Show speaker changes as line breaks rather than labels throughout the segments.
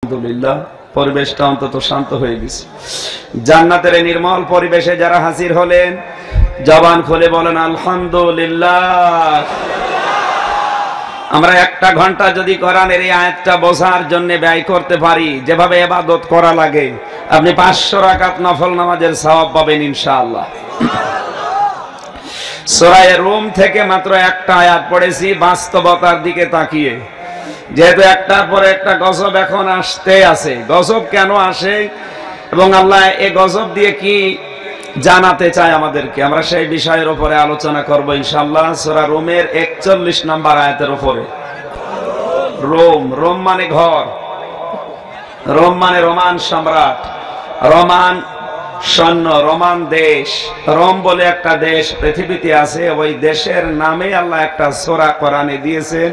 আলহামদুলিল্লাহ, পরিবেশটা অন্তত শান্ত হয়ে গেছে। জান্নাতের নির্মল পরিবেশে যারা হাজির হলেন, জবান খুলে বলেন আলহামদুলিল্লাহ। আমরা একটা ঘন্টা যদি কোরআনের এই আয়াতটা বোঝার জন্য ব্যয় করতে পারি, যেভাবে ইবাদত করা লাগে, আপনি 500 রাকাত নফল নামাজের সওয়াব পাবেন ইনশাআল্লাহ। সূরা রুম থেকে মাত্র একটা আয়াত পড়েছি বাস্তবতার দিকে তাকিয়ে, যেহেতু একটার পর একটা গজব এখন আসতে আছে। গজব কেন আসে এবং আল্লাহ এই গজব দিয়ে কি জানাতে চায় আমাদেরকে, আমরা সেই বিষয়ের উপরে আলোচনা করব ইনশাআল্লাহ। সূরা রুমের 41 নম্বর আয়াতের উপরে। রোম, রোম মানে ঘর, রোম মানে রোমান সম্রাট, রোমান সৈন্য, রোমান দেশ। রোম বলে একটা দেশ পৃথিবীতে আছে, ওই দেশের নামে আল্লাহ একটা সূরা কোরআনে দিয়েছেন।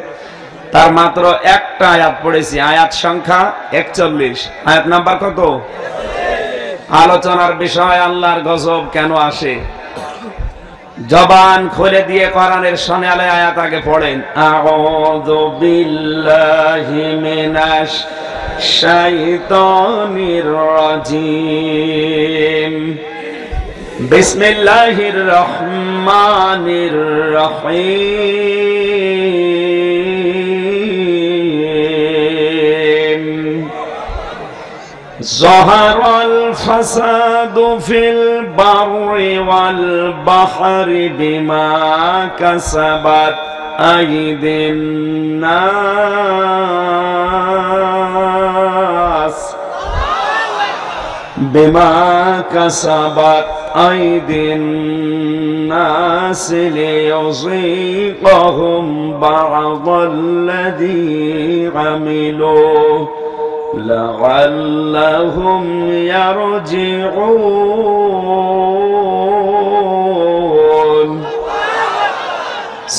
তার মাত্র একটা আয়াত পড়েছি, আয়াত সংখ্যা 41। আয়াত নাম্বার কত? আলোচনার বিষয় আল্লাহর গজব কেন আসে। জবান খুলে দিয়ে কোরআনের সোনালী আয়াত আগে পড়েন। আউযু বিল্লাহি মিনাশ শাইতানির রাজিম, বিসমিল্লাহির রহমানির রহিম। যাহারাল ফাসাদু ফিল বাররি ওয়াল বাহরি বিমা কাসাবাত আইদিন নাস, বিমা কাসাবাত আইদিন নাস লিয়ুযীকাহুম বা'দাল্লাযী আমিলু লাআল্লাহুম ইয়ারজিউন।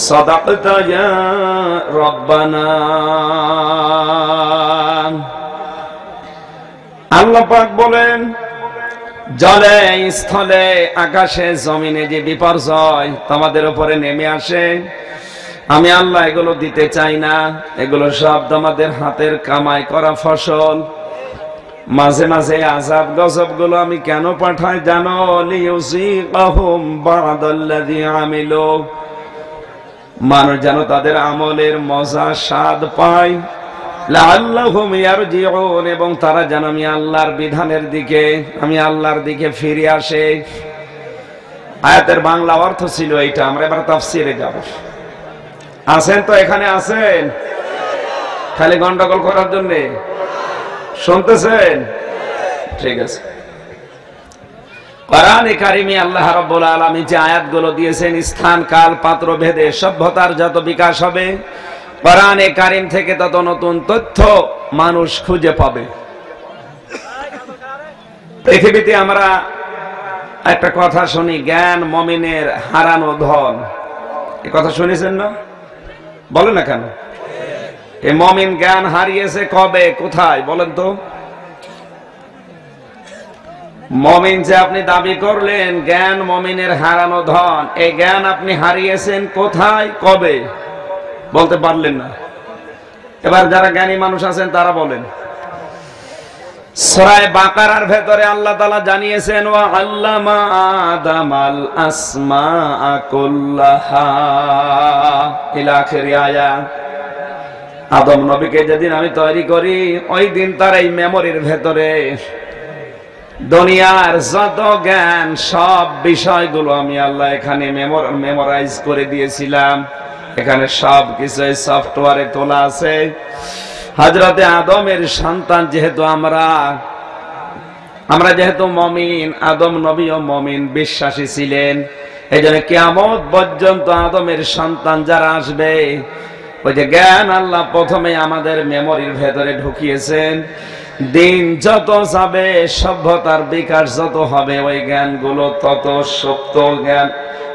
সাদাকতা ইয়া রাব্বানা। আল্লাহ পাক বলেন, জলে স্থলে আকাশে জমিনে যে বিপর্যয় তোমাদের উপরে নেমে আসে, আমি আল্লাহ এগুলো দিতে চাই না। এগুলো সব তোমাদের হাতের কামাই করা ফসল। মাঝে মাঝে আযাব গজব গুলো আমি কেন পাঠাই জানো? লিয়ুযীকাহুম বা'দাল্লাযী আমিলু, মানুষ যেন তাদের আমলের মজা স্বাদ পায়। লাআল্লাহুম ইয়ারজিউন, এবং তারা যেন আমি আল্লাহর বিধানের দিকে, আমি আল্লাহর দিকে ফিরে আসে। আয়াতের বাংলা অর্থ ছিল এইটা। আমরা এবার তাফসীরে যাব। আছেন তো? এখানে আছেন? খালি গন্ডগোল করার জন্য শুনতেছেন? ঠিক আছে। কোরআনে কারিমে আল্লাহ রাব্বুল আলামিন যে আয়াতগুলো দিয়েছেন, স্থান কাল পাত্র ভেদে সভ্যতার যত বিকাশ হবে, কোরআনে কারিম থেকে তত নতুন তথ্য মানুষ খুঁজে পাবে। পৃথিবীতে আমরা একটা কথা শুনি, জ্ঞান মুমিনের হারানো ধন। এই কথা শুনেছেন না? বলেন না কেন? এই মুমিন জ্ঞান হারিয়েছে কবে, কোথায় বলেন তো? মুমিন যে আপনি দাবি করলেন জ্ঞান মুমিনের হারানো ধন, এই জ্ঞান আপনি হারিয়েছেন কোথায়, কবে বলতে পারলেন না। এবার যারা জ্ঞানী মানুষ আছেন তারা বলেন। সূরা বাকারার ভেতরে আল্লাহ তাআলা জানিয়েছেন, ওয়া আল্লামা আদামাল আসমাআ কুল্লাহা ইলা আখির আয়াত। আদম নবীকে যেদিন আমি তৈরি করি, ওই দিন তার এই মেমোরির ভেতরে দুনিয়ার যত জ্ঞান, সব বিষয়গুলো আমি আল্লাহ এখানে মেমোরাইজ করে দিয়েছিলাম। এখানে সব কিছু সফটওয়্যারে তোলা আছে। হযরতে আদমের সন্তান যেহেতু আমরা যেহেতু মুমিন, আদম নবীও মুমিন বিশ্বাসী ছিলেন। এইজন্য কিয়ামত পর্যন্ত আদমের সন্তান যারা আসবে, ওই যে জ্ঞান আল্লাহ প্রথমে আমাদের মেমোরির ভেতরে ঢুকিয়েছেন। দিন যত যাবে, সভ্যতার বিকাশ যত হবে, ওই জ্ঞানগুলো তত সুপ্ত জ্ঞান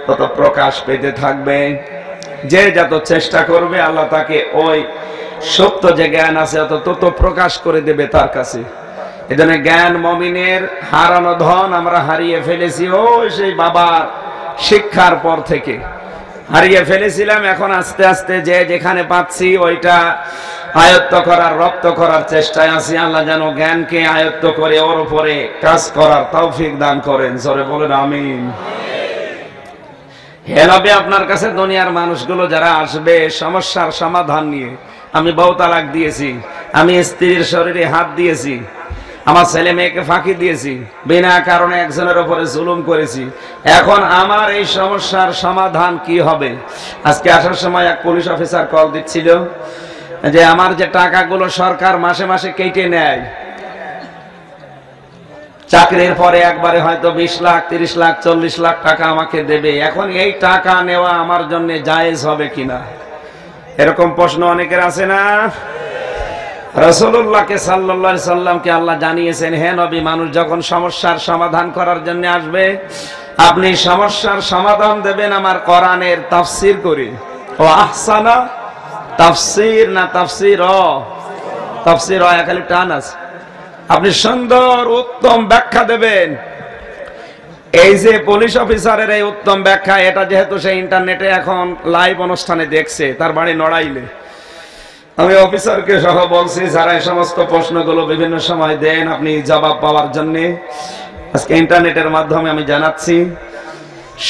তত প্রকাশ পেতে থাকবে। যে যত চেষ্টা করবে, আল্লাহ তাকে ওই সত্য যে জ্ঞান আছে তত প্রকাশ করে দেবে তার কাছে। এজন্য জ্ঞান মুমিনের হারানো ধন আমরা হারিয়ে ফেলেছি। ও সেই বাবার শিক্ষার পর থেকে হারিয়ে ফেলেছিলাম। এখন আস্তে আস্তে যে যেখানে পাচ্ছি ওইটা আয়ত্ত করার, রপ্ত করার চেষ্টায় আছি। আল্লাহ যেন জ্ঞানকে আয়ত্ত করে ওর উপরে কাজ করার তৌফিক দান করেন। জোরে বলেন আমিন। হে নবী, আপনার কাছে দুনিয়ার মানুষগুলো যারা আসবে সমস্যার সমাধান নিয়ে, আমি বউ তালাক দিয়েছি, আমি স্ত্রীর শরীরে হাত দিয়েছি, আমার ছেলে মেয়েকে ফাঁকি দিয়েছি, বিনা কারণে একজনের উপরে জুলুম করেছি, এখন আমার এই সমস্যার সমাধান কি হবে? আজকে আসার সময় এক পুলিশ অফিসার কল দিচ্ছিল যে আমার যে টাকাগুলো সরকার মাসে মাসে কেটে নেয়, চাকরির পরে একবারে হয়তো 20 লাখ, 30 লাখ, 40 লাখ টাকা আমাকে দেবে, এখন এই টাকা নেওয়া আমার জন্য জায়েজ হবে কিনা? এরকম প্রশ্ন অনেকের আছে না? রাসূলুল্লাহকে সাল্লাল্লাহু আলাইহি সাল্লামকে আল্লাহ জানিয়েছেন, হে নবী, মানুষ যখন সমস্যার সমাধান করার জন্য আসবে, আপনি সমস্যার সমাধান দেবেন আমার কোরআনের তাফসীর করে। ও আহসানা তাফসীর না তাফসীর, তাফসীর খালি টান আছে। আপনি সুন্দর উত্তম ব্যাখ্যা দেবেন। এই যে পুলিশ অফিসারের এই উত্তম ব্যাখ্যা, এটা যেহেতু সে ইন্টারনেটে এখন লাইভ অনুষ্ঠানে দেখছে, তার বাড়ি নড়াইলে, আমি অফিসারকে সহ বলছি যারা এই সমস্ত প্রশ্নগুলো বিভিন্ন সময় দেন, আপনি জবাব পাওয়ার জন্য আজকে ইন্টারনেটের মাধ্যমে আমি জানাচ্ছি,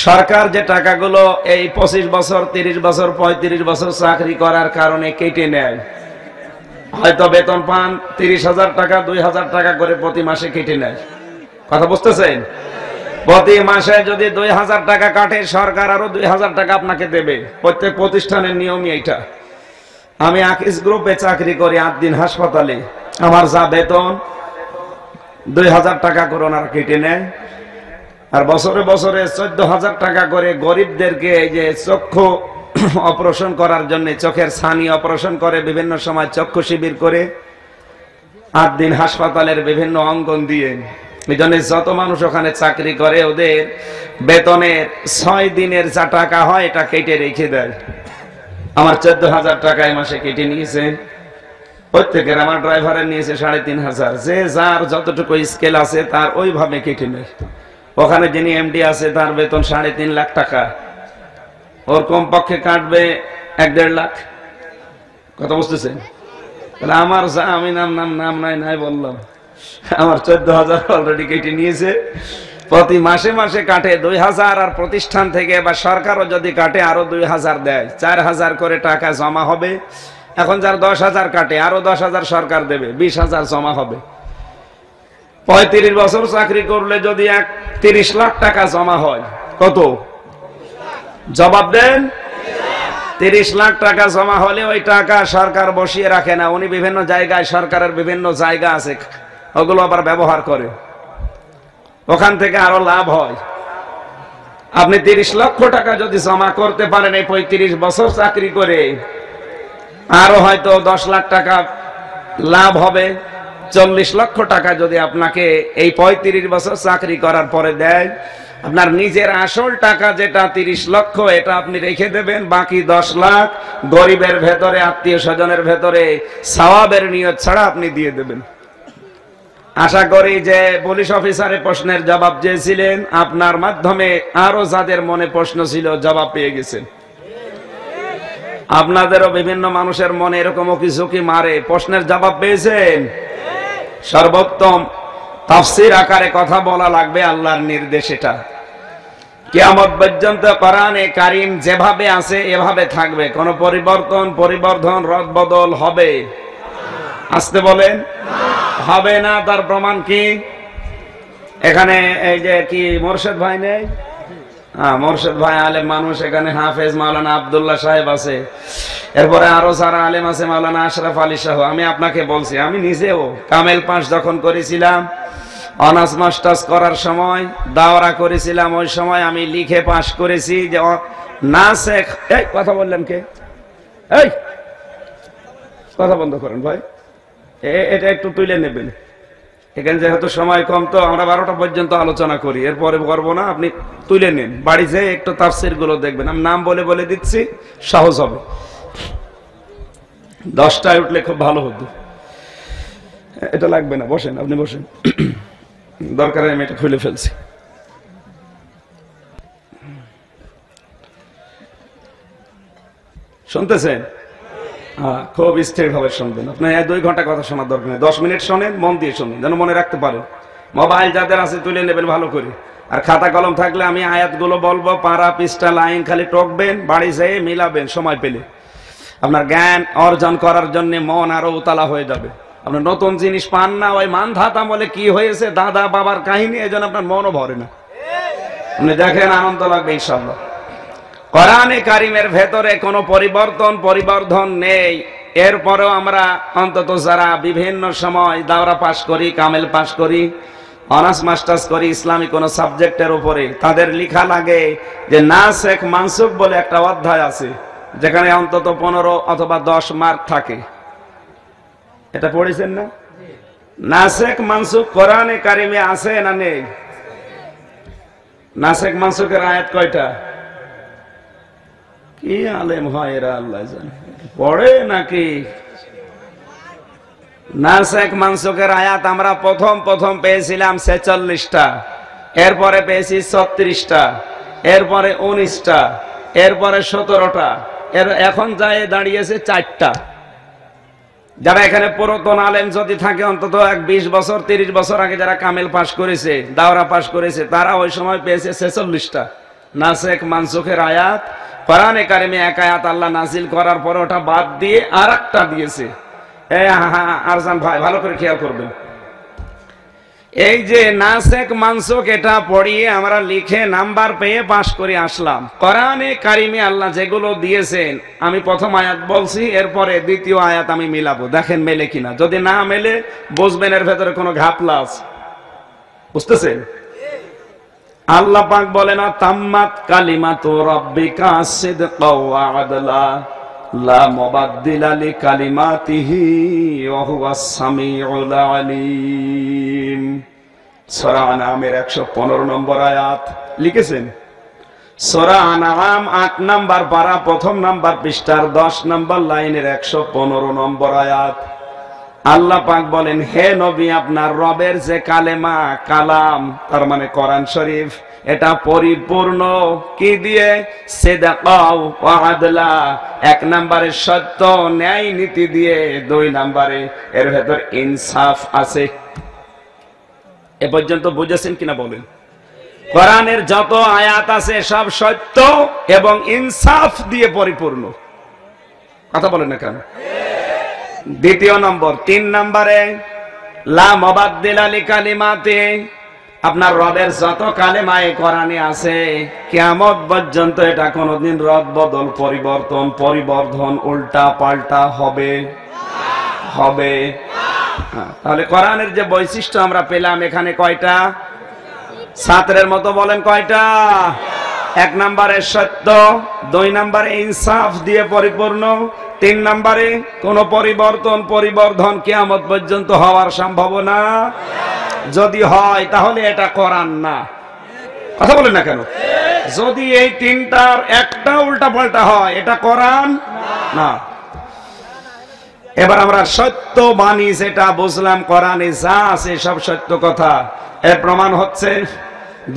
সরকার যে টাকাগুলো এই 25 বছর, 30 বছর, 35 বছর চাকরি করার কারণে কেটে নেয়, হয়তো বেতন পান 30,000 টাকা, 2,000 টাকা করে প্রতি মাসে কেটে নেয়। কথা বুঝতেছেন? প্রতি মাসে যদি 2,000 টাকা কাটে, সরকার আরো 2,000 টাকা আপনাকে দেবে। প্রত্যেক প্রতিষ্ঠানের নিয়মই এইটা। আমি আকিস গ্রুপে চাকরি করি, 8 দিন হাসপাতালে, আমার যা বেতন 2,000 টাকা করে ওনারা কেটে নেয়। আর বছরে বছরে 14,000 টাকা করে গরিবদেরকে এই যে চক্ষু অপারেশন করার জন্য, চোখের ছানি অপারেশন করে, বিভিন্ন সময় চক্ষু শিবির করে, 8 দিন হাসপাতালের বিভিন্ন অঙ্গন দিয়ে। এই জন্য যত মানুষ ওখানে চাকরি করে, ওদের বেতনের 6 দিনের যা টাকা হয় এটা কেটে রেখে দেয়। আমার 14,000 টাকা এই মাসে কেটে নিয়েছে প্রত্যেকের। আমার ড্রাইভারের নিয়েছে 3,500। যে যার যতটুকু স্কেল আছে তার ওইভাবে কেটে নেয়। ওখানে যিনি এমডি আছে তার বেতন 3.5 লাখ টাকা, ওর কমপক্ষে কাটবে 1-1.5 লাখ। কথা বুঝতেছেন? তাহলে আমার যা, আমি নাম নাই বললাম, আমার 14,000 অলরেডি কেটে নিয়েছে। প্রতি মাসে মাসে কাটে 2,000, আর প্রতিষ্ঠান থেকে বা সরকারও যদি কাটে আরো 2,000 দেয়, 4,000 করে টাকা জমা হবে। এখন যার 10,000 কাটে, আরো 10,000 সরকার দেবে, 20,000 জমা হবে। 35 বছর চাকরি করলে যদি 30 লাখ টাকা জমা হয়, কত জবাব দেন? 30 লাখ টাকা জমা হলে ওই টাকা সরকার বসিয়ে রাখে না, উনি বিভিন্ন জায়গায়, সরকারের বিভিন্ন জায়গা আছে, ওগুলো আবার ব্যবহার করে, ওখান থেকে আরো লাভ হয়। আপনি 30 লক্ষ টাকা যদি জমা করতে পারেন এই 35 বছর চাকরি করে, আরো হয়তো 10 লাখ টাকা লাভ হবে। 40 লক্ষ টাকা যদি আপনাকে এই 35 বছর চাকরি করার পরে দেয়, আপনার নিজের আসল টাকা যেটা 30 লক্ষ, এটা আপনি রেখে দেবেন, বাকি 10 লাখ গরিবের ভেতরে, আত্মীয় স্বজনের ভেতরে সওয়াবের নিয়ত ছাড়া আপনি দিয়ে দেবেন। আশা করি যে পুলিশ অফিসারের প্রশ্নের জবাব চেয়েছিলেন, আপনার মাধ্যমে আরো যাদের মনে প্রশ্ন ছিল জবাব পেয়ে গেছেন। আপনাদেরও বিভিন্ন মানুষের মনে এরকম কি মারে, প্রশ্নের জবাব পেয়েছেন। সর্বোত্তম তাফসীর আকারে কথা বলা লাগবে আল্লাহর নির্দেশ। এটা কিয়ামত পর্যন্ত কোরআনে কারীম যেভাবে আছে এভাবে থাকবে, কোন পরিবর্তন রদবদল হবে? আসতে বলেন হবে না। তার প্রমাণ কি? এখানে এই যে কি মোরশেদ ভাই নেই? মোরশেদ ভাই আলেম মানুষ, এখানে হাফেজ মাওলানা আব্দুল্লাহ সাহেব আছে, এরপরে আরো যারা আলেম আছে, মাওলানা আশরাফ আলী সহ। আমি আপনাকে বলছি, আমি নিজেও কামেল পাস যখন করেছিলাম, অনার্স মাস্টার্স করার সময় দাওরা করেছিলাম, ওই সময় আমি লিখে পাস করেছি যে না শেখ, এই কথা বললেন কে? এই কথা বন্ধ করেন ভাই, এটা একটু তুলে নেবেন। এখানে যেহেতু সময় কম, তো আমরা 12টা পর্যন্ত আলোচনা করি, এরপরে করবো না। আপনি তুলে নেন, বাড়ি যেয়ে একটু তাফসীর গুলো দেখবেন। আমি নাম বলে দিচ্ছি, সহজ হবে। 10টায় উঠলে খুব ভালো হতো। এটা লাগবে না, বসেন, আপনি বসেন, দরকার আমি এটা খুলে ফেলছি। শুনতেছেন? খুব স্থিরভাবে শুনবেন। আপনি 2 ঘন্টা কথা শোনার দরকার নেই, 10 মিনিট শোনেন, মন দিয়ে শুনুন, যেন মনে রাখতে পারেন। মোবাইল যাদের আছে তুলে নেবেন ভালো করে, আর খাতা কলম থাকলে আমি আয়াতগুলো বলবো, পারা পৃষ্ঠা লাইন খালি টকবেন, বাড়ি যেয়ে মিলাবেন সময় পেলে। আপনার জ্ঞান অর্জন করার জন্য মন আরো উতলা হয়ে যাবে। আপনার নতুন জিনিস পান না, ওই মান ধাতা বলে কি হয়েছে দাদা বাবার কাহিনী, এই জন্য আপনার মনও ভরে না। আপনি দেখেন, আনন্দ লাগবে ইনশাআল্লাহ। কোরআনে কারিমের ভেতরে কোনো পরিবর্ধন নেই। এরপরেও আমরা অন্তত যারা বিভিন্ন সময় দাওরা পাশ করি, কামেল পাশ করি, অনার্স মাস্টার্স করি ইসলামী কোন সাবজেক্টের উপরে, তাদের লেখা লাগে যে নাসেখ মানসুখ বলে একটা অধ্যায় আছে, যেখানে অন্তত 15 অথবা 10 মার্ক থাকে। এটা পড়েছেন না? নাসেখ মানসুখ কোরআনে কারিমে আছে না নেই? নাসেখ মানসুখের আয়াত কয়টা? কি আলেম হয় এরা, আল্লাহ জানে, পড়ে নাকি? নাসেখ মানসুখের আয়াত আমরা প্রথম পেয়েছিলাম 46টা, এরপরে পেয়েছি 36টা, এরপরে 19টা, এরপরে 17টা, এখন যায় দাঁড়িয়েছে 4টা। যারা এখানে পুরাতন আলেম যদি থাকে, অন্তত 20 বছর 30 বছর আগে যারা কামেল পাশ করেছে, দাওরা পাশ করেছে, তারা ওই সময় পেয়েছে 46টা নাসেখ মানসুখের আয়াত। কোরআনে কারিমে এক আয়াত আল্লাহ নাজিল করার পরে ওটা বাদ দিয়ে আরেকটা দিয়েছে। আরজান ভাই ভালো করে খেয়াল করবেন, এই যে নাসেখ মানসুখ এটা পড়িয়ে আমরা লিখে নাম্বার পেয়ে পাশ করে আসলাম। কোরআনে কারিমে আল্লাহ যেগুলো দিয়েছেন, আমি প্রথম আয়াত বলছি, এরপরে দ্বিতীয় আয়াত আমি মিলাবো, দেখেন মেলে কিনা। যদি না মেলে বুঝবেন এর ভেতরে কোনো ঘাপলা আছে। বুঝতেছেন? আল্লাহ পাক বলে না, তাম্মাত কালিমাতু রাব্বিকা সিদকাও ওয়া আদলা লা মুবাদদিলা লিকালিমাতিহি ওয়া হুয়াস সামিউল আলিম। সূরা আনআমের 115 নম্বর আয়াত লিখেছেন। সূরা আনআম 8 নম্বর পারা, প্রথম নাম্বার পৃষ্ঠার 10 নম্বর লাইনের 115 নম্বর আয়াত। আল্লাহ পাক বলেন, হে নবী, আপনার রবের যে কালেমা, কালাম, তার মানে কোরআন শরীফ, এটা পরিপূর্ণ কি দিয়ে? সিদকাও ওয়া আদলা, 1 নম্বরে সত্য ন্যায় নীতি দিয়ে, 2 নম্বরে এর ভেতর ইনসাফ আছে। এ পর্যন্ত বুঝেছেন কিনা বলেন? কোরআনের যত আয়াত আছে সব সত্য এবং ইনসাফ দিয়ে পরিপূর্ণ। কথা বলেন না কেন? দ্বিতীয় নম্বর, 3 নম্বরে লা মুবাদদিলা লিকালিমাতি, আপনার রবের যত কালেমায়ে কোরআনে আছে কিয়ামত পর্যন্ত এটা কোনোদিন রদ বদল, পরিবর্ধন, উল্টা পাল্টা হবে না। তাহলে কোরআনের যে বৈশিষ্ট্য আমরা পেলাম এখানে কয়টা? ছাত্রের মতো বলেন কয়টা? 1 নম্বরে সত্য, 2 নম্বরে ইনসাফ দিয়ে পরিপূর্ণ, 3 নম্বরে কোন পরিবর্ধন কিয়ামত পর্যন্ত হওয়ার সম্ভাবনা যদি হয় তাহলে এটা কোরআন না। কথা বলেন না কেন? যদি এই 3টার একটা উল্টা পাল্টা হয় এটা কোরআন না। এবার আমরা সত্য বাণী যেটা বুঝলাম, কোরআনে যা আছে সব সত্য কথা। এর প্রমাণ হচ্ছে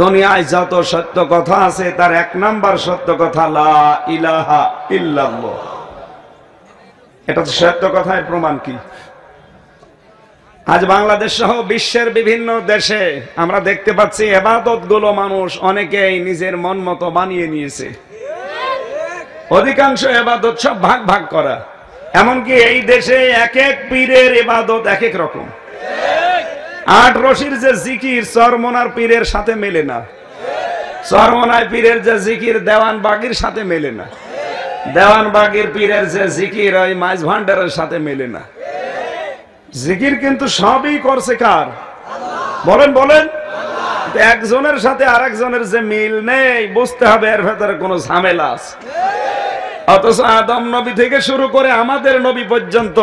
দুনিয়ায় যত সত্য কথা আছে তার 1 নাম্বার সত্য কথা লা ইলাহা ইল্লাল্লাহ। এটা তো সত্য কথা। এর প্রমাণ কি? আজ বাংলাদেশ সহ বিশ্বের বিভিন্ন দেশে আমরা দেখতে পাচ্ছি ইবাদত গুলো মানুষ অনেকেই নিজের মন মতো বানিয়ে নিয়েছে। অধিকাংশ ইবাদত সব ভাগ করা, এমনকি এই দেশে এক এক পীরের ইবাদত এক এক রকম। 8 রশির যে জিকির চরমনার পীরের সাথে মেলে না, চরমনায় পীরের যে জিকির দেওয়ানবাগীর সাথে মেলে না, দেওয়ানবাগীর পীরের যে জিকির ওই মাইজ ভান্ডারের সাথে মেলে না। জিকির কিন্তু সবই করছে কার? বলেন। একজনের সাথে আরেকজনের যে মিল নেই, বুঝতে হবে এর ভেতরে কোনো ঝামেলা আছে। অথচ আদম নবী থেকে শুরু করে আমাদের নবী পর্যন্ত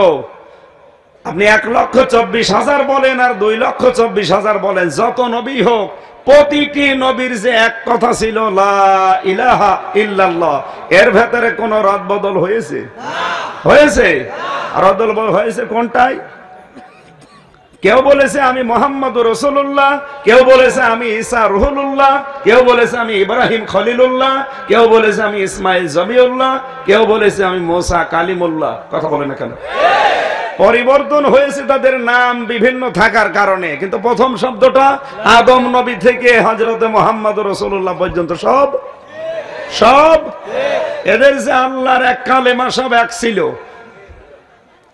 আপনি 1,24,000 বলেন আর 2,24,000 বলেন, যত নবী হোক প্রতিটি নবীর যে এক কথা ছিল লা ইলাহা ইল্লাল্লাহ, এর ভেতরে কোনো রদ বদল হয়েছে? রদ বদল হয়েছে কোনটাই? কেউ বলেছে আমি মুহাম্মদুর রাসূলুল্লাহ, কেউ বলেছে আমি ঈসা রুহুল্লাহ, কেউ বলেছে আমি ইব্রাহিম খলিলুল্লাহ, কেউ বলেছে আমি ইসমাইল জবিউল্লাহ, কেউ বলেছে আমি মুসা কালিমুল্লাহ। কথা বলে না কেন? পরিবর্তন হয়েছে তাদের নাম বিভিন্ন থাকার কারণে, কিন্তু প্রথম শব্দটা আদম নবী থেকে হযরতে মুহাম্মদুর রাসূলুল্লাহ পর্যন্ত সব এদের যে আল্লাহর এক কালেমা সব এক ছিল,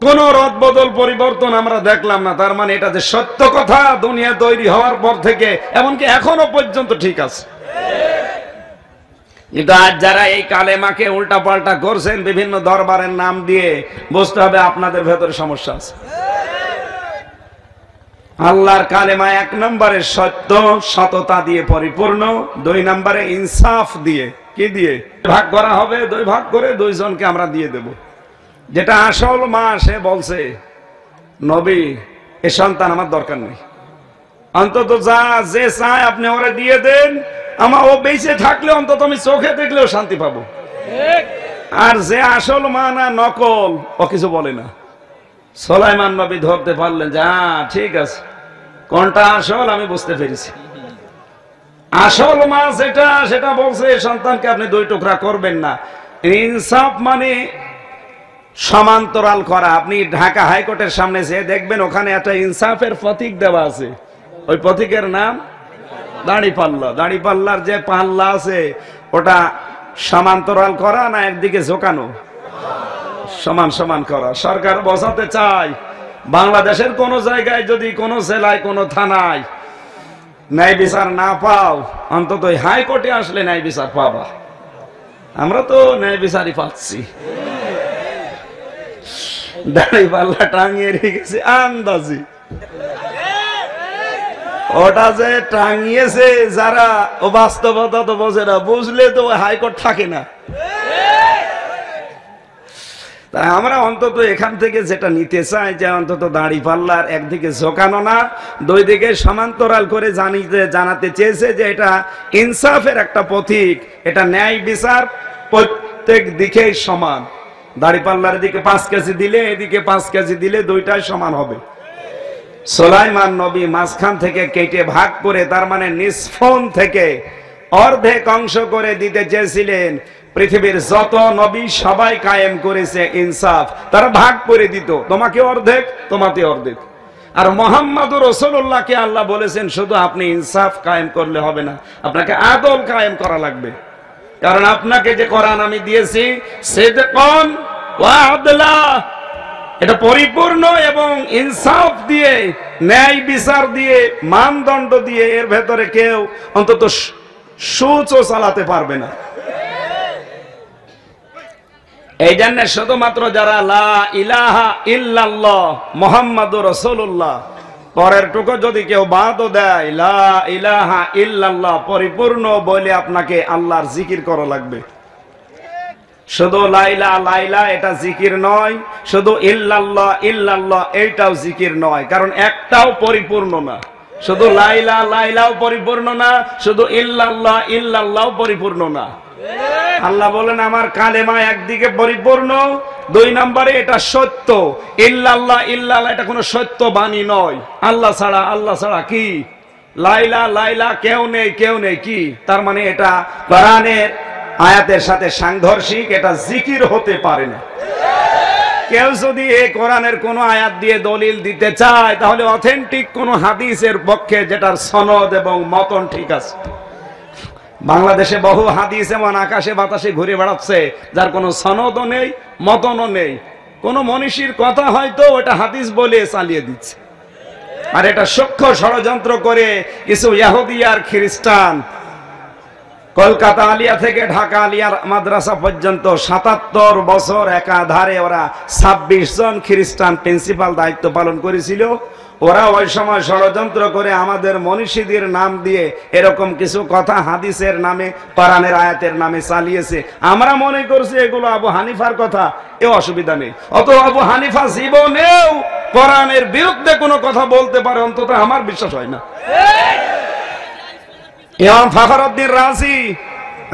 কোন রদ বদল পরিবর্তন আমরা দেখলাম না। তার মানে এটা যে সত্য কথা দুনিয়া তৈরি হওয়ার পর থেকে এমনকি এখনো পর্যন্ত ঠিক আছে। কিন্তু আজ যারা এই কালেমাকে উল্টা পাল্টা করছেন বিভিন্ন দরবারের নাম দিয়ে, বুঝতে হবে আপনাদের ভেতরে সমস্যা আছে। আল্লাহর কালেমা এক নম্বরে সত্য সততা দিয়ে পরিপূর্ণ, দুই নম্বরে ইনসাফ দিয়ে। কি দিয়ে ভাগ করা হবে? দুই ভাগ করে দুইজনকে আমরা দিয়ে দেব। যেটা আসল মা সে বলছে নবী এ সন্তান আমার দরকার নেই, অন্তত যা যে চায় আপনি ওরে দিয়ে দেন, আমার ও বেঁচে থাকলে অন্তত আমি চোখে দেখলেও শান্তি পাবো। আর যে আসল মা না নকল, ও কিছু বলে না। সুলাইমান নবী ধরতে পারলেন যে ঠিক আছে, কোনটা আসল আমি বুঝতে পেরেছি। আসল মা যেটা সেটা বলছে সন্তানকে আপনি দুই টুকরা করবেন না। ইনসাফ মানে সমান্তরাল করা। আপনি ঢাকা হাইকোর্টের সামনে যেয়ে দেখবেন ওখানে একটা ইনসাফের প্রতীক দেওয়া আছে, ওই প্রতীকের নাম দাঁড়িপাল্লা। দাঁড়িপাল্লার যে পাল্লা আছে ওটা সমান্তরাল করা না একদিকে ঝোঁকানো? সমান সমান করা। সরকার বোঝাতে চায় বাংলাদেশের কোন জায়গায় যদি কোন জেলায় কোন থানায় ন্যায় বিচার না পাও, অন্তত হাইকোর্টে আসলে ন্যায় বিচার পাবা। আমরা তো ন্যায় বিচারই পাচ্ছি। দাঁড়িপাল্লা টাঙিয়ে রেখেছে আন্দাজি, ওটা যে টাঙিয়েছে যারা ও বাস্তবতা তো বোঝে না, বুঝলে তো হাইকোর্ট থাকে না। তাই আমরা অন্তত এখান থেকে যেটা নিতে চাই যে অন্তত দাঁড়িপাল্লার একদিকে ঝোঁকানো না, দুই দিকে সমান্তরাল করে জানাতে চেয়েছে যে এটা ইনসাফের একটা প্রতীক, এটা ন্যায় বিচার প্রত্যেক দিকেই সমান। দাঁড়িপাল্লার দিকে 5 কেজি দিলে এদিকে 5 কেজি দিলে দুইটাই সমান হবে। সুলাইমান নবী মাঝখান থেকে কেটে ভাগ করে, তার মানে নিষ্ফল থেকে অর্ধেক অংশ করে দিতে চেয়েছিলেন। পৃথিবীর যত নবী সবাই কায়েম করেছে ইনসাফ, তারা ভাগ করে দিত, তোমাকে অর্ধেক তোমাকে অর্ধেক। আর মুহাম্মদুর রাসূলুল্লাহকে আল্লাহ বলেছেন শুধু আপনি ইনসাফ কায়েম করলে হবে না, আপনাকে আদল কায়েম করা লাগবে। কারণ আপনাকে যে কোরআন আমি দিয়েছি সিদকান ওয়া আদলা, এটা পরিপূর্ণ এবং ইনসাফ দিয়ে ন্যায় বিচার দিয়ে মানদণ্ড দিয়ে, এর ভেতরে কেউ অন্তত সুচও চালাতে পারবে না। এই জন্য শুধুমাত্র যারা লা ইলাহা ইল্লাল্লাহ মুহাম্মাদুর রাসূলুল্লাহ পরের টুকু যদি কেউ বাদও দেয়, লা ইলাহা ইল্লাল্লাহ পরিপূর্ণ বলে আপনাকে আল্লাহর জিকির করা লাগবে। শুধু লাইলা লাইলা এটা জিকির নয়, শুধু ইল্লাল্লাহ ইল্লাল্লাহ এইটাও জিকির নয়, কারণ একটাও পরিপূর্ণ না। শুধু লাইলা লাইলাও পরিপূর্ণ না, শুধু ইল্লাল্লাহ ইল্লাল্লাহও পরিপূর্ণ না। আল্লাহ বলেন আমার কালেমা একদিকে পরিপূর্ণ, দুই নম্বরে এটা সত্য। ইল্লাল্লাহ ইল্লাল্লাহ এটা কোনো সত্য বাণী নয়, আল্লাহ ছাড়া কি লাইলা লাইলা কেউ নেই কেউ নেই কি, তার মানে এটা কোরআনের আয়াতের সাথে সাংঘর্ষিক, এটা জিকির হতে পারে না। কেউ যদি এই কোরআনের কোন আয়াত দিয়ে দলিল দিতে চায় তাহলে অথেন্টিক কোন হাদিসের পক্ষে যেটার সনদ এবং মতন ঠিক আছে। বাংলাদেশে বহু হাদিস এমন আকাশে বাতাসে ঘুরে বেড়াচ্ছে যার কোনো সনদও নেই মতনও নেই। কোন মনীষীর কথা হয়তো ওটা হাদিস বলে চালিয়ে দিচ্ছে, আর এটা সূক্ষ্ম ষড়যন্ত্র করে কিছু ইহুদি আর খ্রিস্টান কলকাতা আলিয়া থেকে ঢাকা আলিয়ার মাদ্রাসা পর্যন্ত ৭৭ বছর একাধারে ওরা ২৬ জন খ্রিস্টান প্রিন্সিপাল দায়িত্ব পালন করেছিল। ওরা ওই সময় ষড়যন্ত্র করে আমাদের মনীষীদের নাম দিয়ে এরকম কিছু কথা হাদিসের নামে কোরআনের আয়াতের নামে চালিয়েছে। আমরা মনে করছি এগুলো আবু হানিফার কথা, এ অসুবিধা নেই। অত আবু হানিফা জীবনেও কোরআনের বিরুদ্ধে কোনো কথা বলতে পারে অন্তত আমার বিশ্বাস হয় না। ইমাম ফখরুদ্দিন রাজি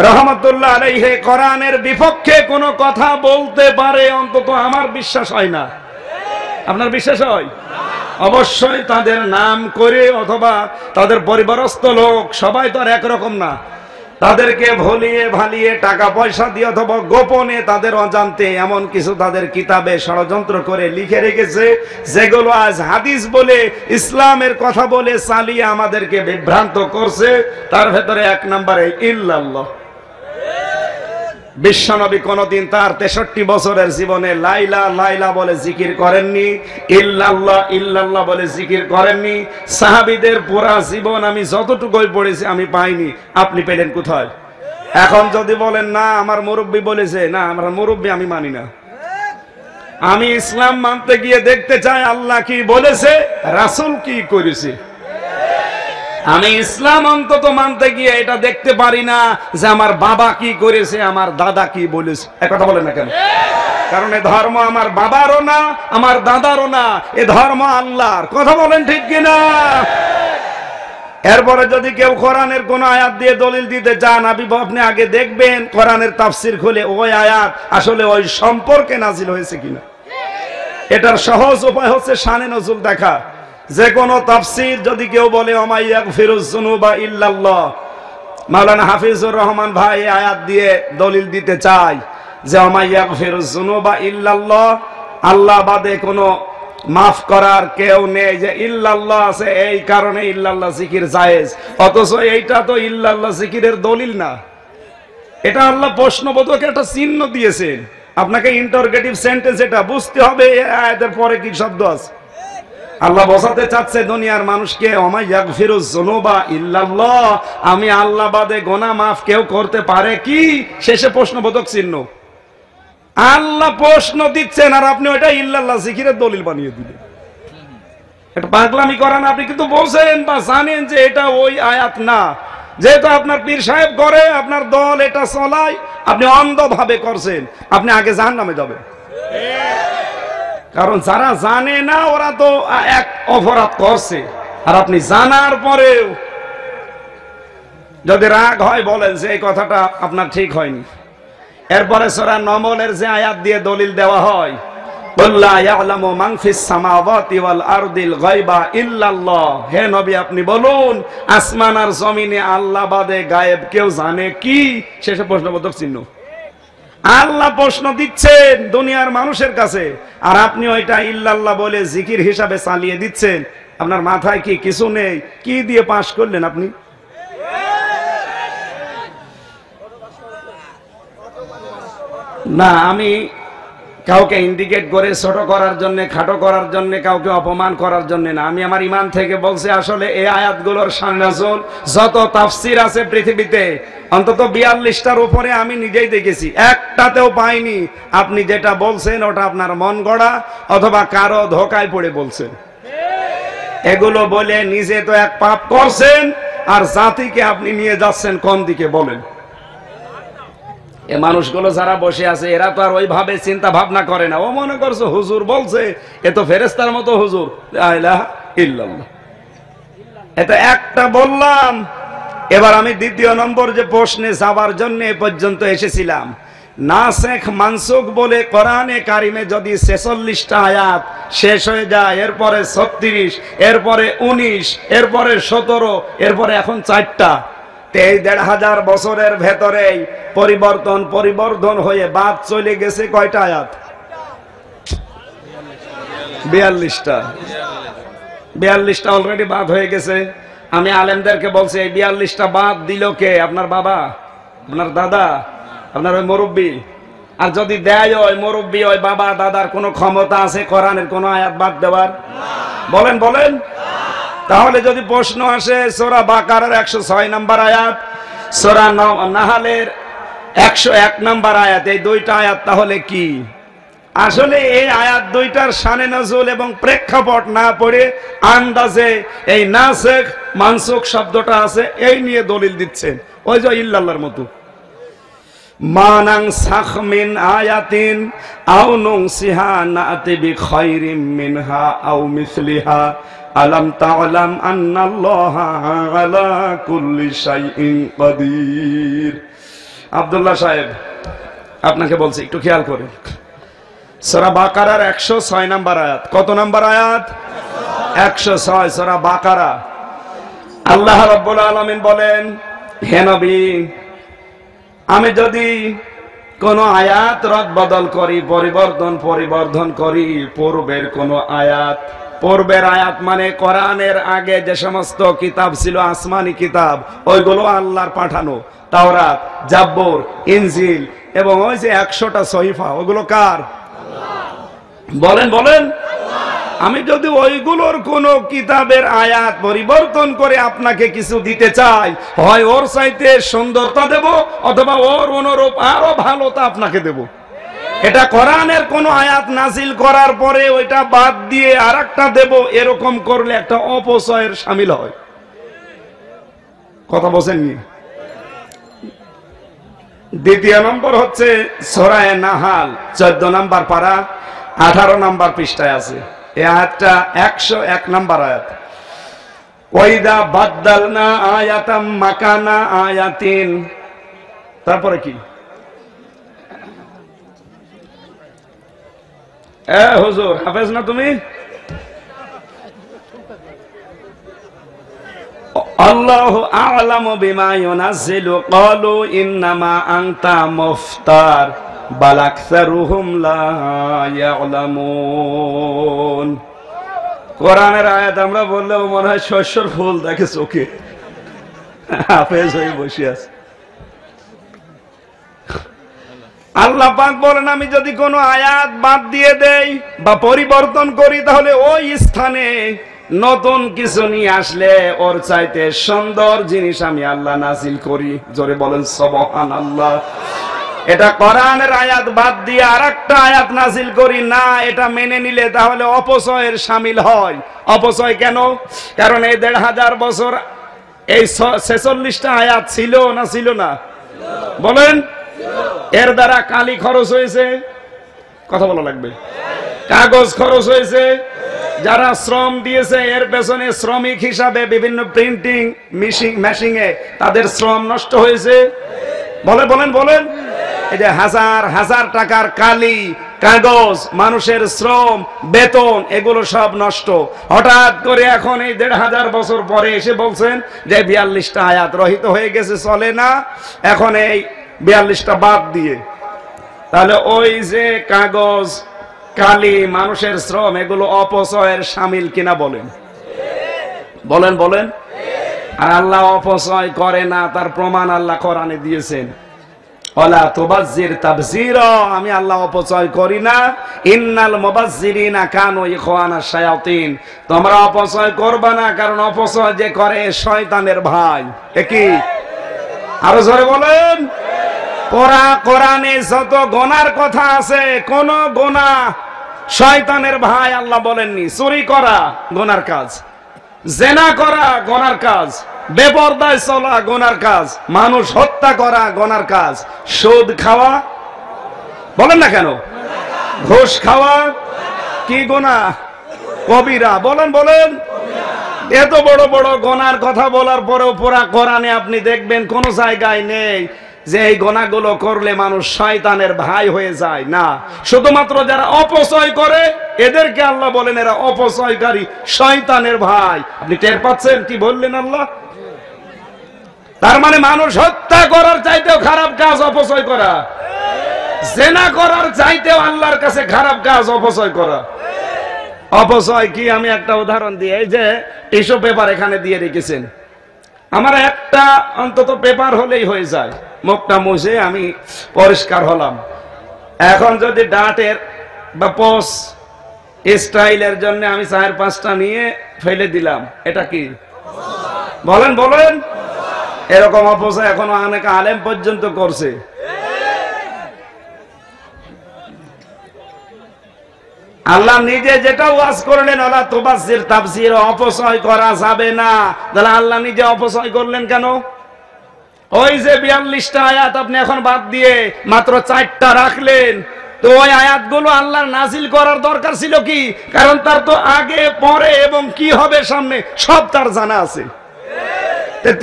রহমতুল্লাহ আলাইহি কোরআনের বিপক্ষে কোনো কথা বলতে পারে অন্তত আমার বিশ্বাস হয় না। আপনার বিশ্বাস হয়? অবশ্যই তাদের নাম করে অথবা তাদের পরিবারস্থ লোক সবাই তো আর একরকম না, তাদেরকে ভুলিয়ে ভালিয়ে টাকা পয়সা দিয়ে অথবা গোপনে তাদের অজান্তে এমন কিছু তাদের কিতাবে ষড়যন্ত্র করে লিখে রেখেছে যেগুলো আজ হাদিস বলে ইসলামের কথা বলে চালিয়ে আমাদেরকে বিভ্রান্ত করছে। তার ভেতরে এক নম্বরে ইল্লাল্লাহ। বিশ্বনবী কোনদিন তার 63 বছরের জীবনে লাইলা লাইলা বলে জিকির করেননি, ইল্লাল্লাহ ইল্লাল্লাহ বলে জিকির করেননি। সাহাবীদের পুরা জীবন আমি যতটুকুই পড়েছি আমি পাইনি, আপনি পেলেন কোথায়? এখন যদি বলেন না আমার মুরব্বী বলেছে, না আমার মুরব্বী আমি মানি না, আমি ইসলাম মানতে গিয়ে দেখতে চাই আল্লাহ কি বলেছে, রাসূল কি করেছে। আমি ইসলাম অন্তত মানতে গিয়ে এটা দেখতে পারি না যে আমার বাবা কি করেছে, আমার দাদা কি বলেছে। এক কথা বলেন না কেন? কারণ এ ধর্ম আমার বাবারও না, আমার দাদারও না, এ ধর্ম আল্লাহর। কথা বলেন ঠিক কিনা? এরপরে যদি কেউ কোরআনের কোন আয়াত দিয়ে দলিল দিতে চান, আপনি আগে দেখবেন কোরআনের তাফসীর খুলে ওই আয়াত আসলে ওই সম্পর্কে নাজিল হয়েছে কিনা। এটার সহজ উপায় হচ্ছে শানে নজুল দেখা। যে কোনো তাফসীর যদি কেউ বলে ওমাইয়াগফিরুজ যুনুবা ইল্লাল্লাহ, মাওলানা হাফিজুর রহমান ভাই আয়াত দিয়ে দলিল দিতে চায় যে ওমাইয়াগফিরুজ যুনুবা ইল্লাল্লাহ, আল্লাহ বাদে কোনো মাফ করার কেউ নেই, যে ইল্লাল্লাহ আছে এই কারণে ইল্লাল্লাহ জিকির জায়েজ। অথচ এইটা তো ইল্লাল্লাহ জিকিরের দলিল না, এটা আল্লাহ প্রশ্নবোধক একটা চিহ্ন দিয়েছেন। আপনাকে ইন্টারগেটিভ সেন্টেন্স এটা বুঝতে হবে, এই আয়াতের পরে কি শব্দ আছে। আল্লাহ বোঝাতে চাচ্ছে দুনিয়ার মানুষকে ওমাইয়াগফিরুজ যুনুবা ইল্লাল্লাহ, আমি আল্লাহ বাদে গুনাহ মাফ কেউ করতে পারে কি, শেষে প্রশ্নবোধক চিহ্ন। আল্লাহ প্রশ্ন দিচ্ছেন আর আপনি ওটা ইল্লাল্লাহ জিকিরের দলিল বানিয়ে দিলেন। এটা পাগলামি করেন। আপনি কিন্তু বোঝেন বা জানেন যে এটা ওই আয়াত না, যেহেতু আপনার পীর সাহেব করে, আপনার দল এটা চলায়, আপনি অন্ধভাবে করছেন, আপনি আগে জাহান্নামে যাবেন। কারণ যারা জানে না ওরা তো এক অপরাধ করছে, আর আপনি জানার পরেও যদি রাগ হয় বলেন যে এই কথাটা আপনার ঠিক হয়নি। এরপরে সূরা নমলের যে আয়াত দিয়ে দলিল দেওয়া হয়, কুল্লা ইয়ালামু মান ফিস সামাওয়াতি ওয়াল আরদিল গায়বা ইল্লাল্লাহ, হে নবী আপনি বলুন আসমান আর জমিনে আল্লাহ বাদে গায়েব কেউ জানে কি। শেষে প্রশ্নবোধক চিহ্ন। আল্লাহ প্রশ্ন দিচ্ছেন দুনিয়ার মানুষের কাছে, আর আপনি ওইটা ইল্লাল্লাহ বলে জিকির হিসাবে চালিয়ে দিচ্ছেন। আপনার মাথায় কি কিছু নেই? কি দিয়ে পাশ করলেন আপনি? না, আমি কাউকে ইন্ডিকেট করে ছোট করার জন্য, খাটো করার জন্য, কাউকে অপমান করার জন্য না। আমি আমার ইমান থেকে বলছি, আসলে এই আয়াতগুলোর শান-নজুল যত তাফসীর আছে পৃথিবীতে অন্তত 42টার উপরে আমি নিজেই দেখেছি, একটাতেও পাইনি আপনি যেটা বলছেন ওটা আপনার মন গড়া অথবা কারো ধোকায় পড়ে বলছেন। এগুলো বলে নিজে তো এক পাপ করছেন, আর জাতিকে আপনি নিয়ে যাচ্ছেন কোন দিকে বলেন? এ মানুষগুলো যারা বসে আছে এরা তো আর ওইভাবে চিন্তা ভাবনা করে না। ও মনে করছে হুজুর বলছে, এ তো ফেরেশতার মতো হুজুর। লা ইলাহা ইল্লাল্লাহ। এটা একটা বললাম। এবার আমি দ্বিতীয় নম্বর যে প্রশ্নে যাবার জন্য এ পর্যন্ত এসেছিলাম, নাসেখ মানসুখ বলে কোরআনে কারিমে যদি 46টা আয়াত শেষ হয়ে যায়, এরপরে 36, এরপরে 19, এরপরে 17, এরপরে এখন 4টা, 1500 বছরের ভেতরেই পরিবর্তন হয়ে বাদ চলে গেছে কয়টা আয়াত? 42টা। 42টা অলরেডি বাদ হয়ে গেছে। আমি আলেমদেরকে বলছি এই 42টা বাদ দিল কে? আপনার বাবা, আপনার দাদা, আপনার ওই মুরব্বী। আর যদি দেয় ওই মুরব্বী, ওই বাবা দাদার কোনো ক্ষমতা আছে কোরআনের কোনো আয়াত বাদ দেওয়ার? বলেন বলেন। তাহলে যদি প্রশ্ন আসে সূরা বাকারার 106 নম্বর আয়াত, সূরা নাহলের 101 নম্বর আয়াত, এই দুইটা আয়াত তাহলে কি? আসলে এই আয়াত দুইটার শানে নজুল এবং প্রেক্ষাপট না পড়ে আন্দাজে এই নাসেখ মানসুখ শব্দটা আছে এই নিয়ে দলিল দিচ্ছেন, ওই যে ইল্লাল্লাহর মতো। মানাং সাখ মিন আয়াতিন আও নুনসিহা নাতি বিখাইরিম মিনহা আও মিসলিহা আলাম তা'লাম আন্নাল্লাহা আলা কুল্লি শাইইন কাদির। আব্দুল্লাহ সাহেব আপনাকে বলছি একটু খেয়াল করেন। সূরা বাকারার 106 নম্বর আয়াত। কত নম্বর আয়াত? 106 সূরা বাকারা। আল্লাহ রাব্বুল আলামিন বলেন, হে নবী, আমি যদি কোন আয়াত রদ বদল করি, পরিবর্ধন করি পূর্বের কোন আয়াত, পূর্বের আয়াত মানে কোরআনের আগে যে সমস্ত কিতাব ছিল, আসমানি কিতাব, ওইগুলো আল্লাহর পাঠানো, তাওরাত, জাব্বুর, ইনজিল এবং ওই যে 100টা সহিফা, ওগুলো কার? বলেন বলেন। আমি যদি ওইগুলোর কোন কিতাবের আয়াত পরিবর্তন করে আপনাকে কিছু দিতে চাই, হয় ওর চাইতে সুন্দরতা দেব, অথবা ওর অনুরূপ আরো ভালোতা আপনাকে দেব। এটা কোরআনের কোন আয়াত নাজিল করার পরে ওইটা বাদ দিয়ে আরেকটা দেব, এরকম করলে একটা অপচয়ের শামিল হয়। কথা বলেননি? দ্বিতীয় নম্বর হচ্ছে সূরা নাহাল 14 নম্বর পারা 18 নম্বর পৃষ্ঠায় আছে। এই আয়াতটা 101 নম্বর আয়াত। ওয়াইদা বাদদালনা আয়াতাম মাকানা আয়াতিন, তারপরে কি? হুজুর হাফেজ না তুমি? আল্লাহু আ'লামু বিমা ইউনাজ্জিলু ক্বালু ইন্নামা আনতা মুফতার বাল আকসারুহুম লা ইয়ালামুন। কোরআনের আয়াত আমরা বললেও মনে হয় শস্যর ফুল দেখে চোখে, হাফেজ হয়ে বসে আছে। আল্লাহ পাক বলেন, আমি যদি কোনো আয়াত বাদ দিয়ে দেই বা পরিবর্তন করি, তাহলে ওই স্থানে নতুন কিছু নিয়ে আসলে ওর চাইতে সুন্দর জিনিস আমি আল্লাহ নাজিল করি। জোরে বলেন সুবহানাল্লাহ। এটা কোরআনের আয়াত বাদ দিয়ে আরেকটা আয়াত নাজিল করি না, এটা মেনে নিলে তাহলে অপচয়ের শামিল হয়। অপচয় কেন? কারণ এই 1500 বছর এই 46টা আয়াত ছিল না ছিল না? বলেন। এর দ্বারা কালি খরচ হয়েছে, কথা বলা লাগবে, কাগজ খরচ হয়েছে, যারা শ্রম দিয়েছে এর পেছনে শ্রমিক হিসাবে বিভিন্ন প্রিন্টিং মেশিনে তাদের শ্রম নষ্ট হয়েছে। বলেন বলেন বলেন। এই যে হাজার হাজার টাকার কালি, কাগজ, মানুষের শ্রম, বেতন, এগুলো সব নষ্ট। হঠাৎ করে এখন এই 1500 বছর পরে এসে বলছেন যে 42টা আয়াত রহিত হয়ে গেছে, চলে না, এখন এই 42টা বাদ দিয়ে। তাহলে ওই যে কাগজ, কালি, মানুষের শ্রম, এগুলো অপচয়ের শামিল কিনা বলেন? বলেন বলেন। আর আল্লাহ অপচয় করে না, তার প্রমাণ আল্লাহ কোরআনে দিয়েছেন। ওয়ালা তুবাজ্জির তাবযীরা, আমি আল্লাহ অপচয় করি না। ইন্নাল মুবাজ্জিরিনা কানু ইখওয়ানাশ শায়াতিন, তোমরা অপচয় করবে না, কারণ অপচয় যে করে শয়তানের ভাই। কি? আরো জোরে বলেন। কোরআনে যত গুনার কথা আছে, কোন গুনাহ শয়তানের ভাই আল্লাহ বলেননি। চুরি করা গুনার কাজ, জেনা করা গুনার কাজ, বেপরদায় চলা গুনার কাজ, মানুষ হত্যা করা গুনার কাজ, সুদ খাওয়া, বলেন না কেন, ঘুষ খাওয়া কি গুনাহ? কবিরা। বলেন বলেন। এত বড় বড় গুনার কথা বলার পরেও পুরা কোরআনে আপনি দেখবেন কোন জায়গায় নেই যে এই গুনাহগুলো করলে মানুষ শয়তানের ভাই হয়ে যায়। না, শুধুমাত্র যারা অপচয় করে এদেরকে আল্লাহ বলেন এরা অপচয়কারী, শয়তানের ভাই। আপনি টের পাচ্ছেন কি বললেন আল্লাহ? তার মানে মানুষ হত্যা করার চাইতেও খারাপ কাজ অপচয় করা, জেনা করার চাইতেও আল্লাহর কাছে খারাপ কাজ অপচয় করা। অপচয় কি? আমি একটা উদাহরণ দিই। এই যে টিস্যু পেপার এখানে দিয়ে রেখেছেন, আমার একটা অন্তত পেপার হলেই হয়ে যায়, মুখটা মুছে আমি পরিষ্কার হলাম। এখন যদি ডাটের বা পোস স্টাইলের জন্য আমি 4-5টা নিয়ে ফেলে দিলাম, এটা কি? বলেন বলেন। এরকম অপচয় এখনো অনেক আলেম পর্যন্ত করছে। আল্লাহ নিজে যেটা ওয়াজ করলেন, ওলা তুবাজ্জির তাবযীরা, অপচয় করা যাবে না, তাহলে আল্লাহ নিজে অপচয় করলেন কেন? ওই যে 42টা আয়াত আপনি এখন বাদ দিয়ে মাত্র 4টা রাখলেন, তো ওই আয়াতগুলো আল্লাহর নাজিল করার দরকার ছিল কি? কারণ তার তো আগে পরে এবং কি হবে সামনে সব তার জানা আছে।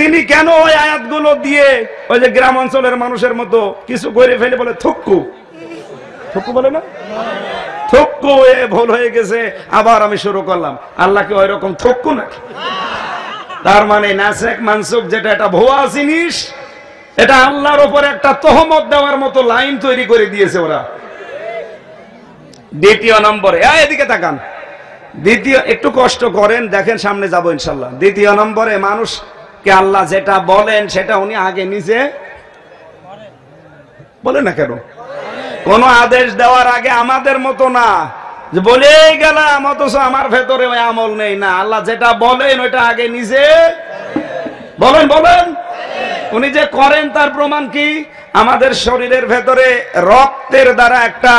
তিনি কেন ওই আয়াতগুলো দিয়ে ওই যে গ্রাম অঞ্চলের মানুষের মতো কিছু করে ফেলে বলে থুক্কু, থুক্কু বলে না, থক্কু ভুল হয়ে গেছে, আবার আমি শুরু করলাম। আল্লাহ কি ওই রকম থক্কু নাকি? তার মানে নাসেখ মানসুখ যেটা এটা ভুয়া জিনিস, এটা আল্লাহর উপর একটা তহমত দেওয়ার মতো লাইন তৈরি করে দিয়েছে ওরা। দ্বিতীয় নম্বরে, এদিকে তাকান, দ্বিতীয়, একটু কষ্ট করেন, দেখেন সামনে যাবো ইনশাল্লাহ। দ্বিতীয় নম্বরে, মানুষকে আল্লাহ যেটা বলেন সেটা উনি আগে নিজে বলে না কেন? কোন আদেশ দেওয়ার আগে আমাদের মতো না যে বলেই গেলাম অথচ আমার ভেতরে ওই আমল নেই, না, আল্লাহ যেটা বলেন ওইটা আগে নিজে বলেন। বলেন উনি যে করেন তার প্রমাণ কি? আমাদের শরীরের ভেতরে রক্তের দ্বারা একটা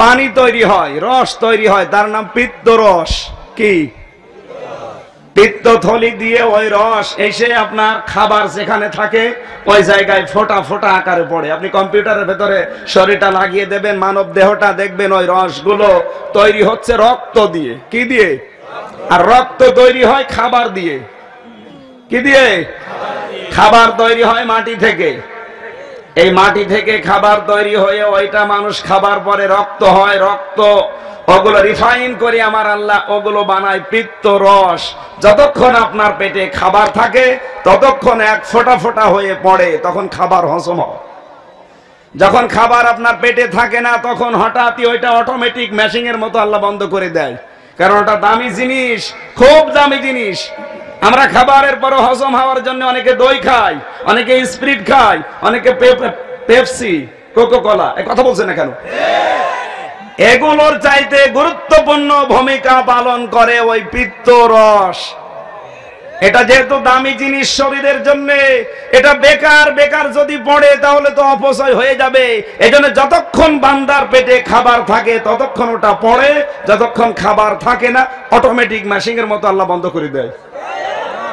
পানি তৈরি হয়, রস তৈরি হয়, তার নাম পিত্ত রস। কি? পিত্তথলি দিয়ে ওই রস এসে আপনার খাবার যেখানে থাকে ওই জায়গায় ফোঁটা ফোঁটা আকারে পড়ে। আপনি কম্পিউটারের ভেতরে শরীরটা লাগিয়ে দেবেন, মানব দেহটা দেখবেন ওই রসগুলো তৈরি হচ্ছে রক্ত দিয়ে। কি দিয়ে? আর রক্ত তৈরি হয় খাবার দিয়ে। কি দিয়ে? খাবার তৈরি হয় মাটি থেকে। এই মাটি থেকে খাবার তৈরি হয়ে ওইটা মানুষ খাবার পরে রক্ত হয়। রক্ত ওগুলো রিফাইন করে আমার আল্লাহ ওগুলো বানায় পিত্ত রস। যতক্ষণ আপনার পেটে খাবার থাকে ততক্ষণ এক ফোঁটা ফোঁটা হয়ে পড়ে, তখন খাবার হজম হয়। যখন খাবার আপনার পেটে থাকে না তখন হঠাৎই ওইটা অটোমেটিক মেশিং এর মতো আল্লাহ বন্ধ করে দেয়, কারণ ওটা দামি জিনিস, খুব দামি জিনিস। আমরা খাবারের পর হজম হওয়ার জন্য অনেকে দই খায়, অনেকে স্প্রিট খায়, অনেকে পেপসি, কোকো কোলা। এই কথা বলছে না কেন? এগুলোর চাইতে গুরুত্বপূর্ণ ভূমিকা পালন করে ওই পিত্ত রস। এটা যেহেতু দামি জিনিস শরীরের জন্য, এটা বেকার বেকার যদি পড়ে তাহলে তো অপচয় হয়ে যাবে। এজন্য যতক্ষণ বান্দার পেটে খাবার থাকে ততক্ষণ ওটা পড়ে, যতক্ষণ খাবার থাকে না অটোমেটিক মেশিং এর মতো আল্লাহ বন্ধ করে দেয়।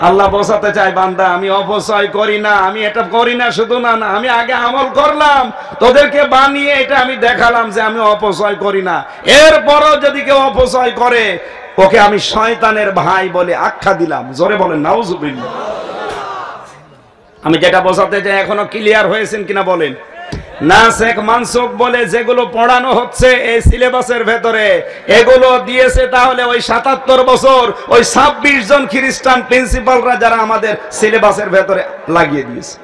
আল্লাহ বোঝাতে চায়, বান্দা আমি অপচয় করি না, আমি এটা করি না শুধু না, আমি আগে আমল করলাম, তোদেরকে বানিয়ে এটা আমি দেখালাম যে আমি অপচয় করি না। এরপরও যদি কেউ অপচয় করে ওকে আমি শয়তানের ভাই বলে আখ্যা দিলাম। জোরে বলেন নাউজুবিল্লাহ। আমি যেটা বোঝাতে চাই এখনো ক্লিয়ার হয়েছেন কিনা বলেন? নাসেখ মানসুখ বলে যেগুলো পড়ানো হচ্ছে এই সিলেবাসের ভেতরে, এগুলো দিয়েছে তাহলে ওই ৭৭ বছর ওই ২৬ জন খ্রিস্টান প্রিন্সিপালরা যারা আমাদের সিলেবাসের ভেতরে লাগিয়ে দিয়েছে।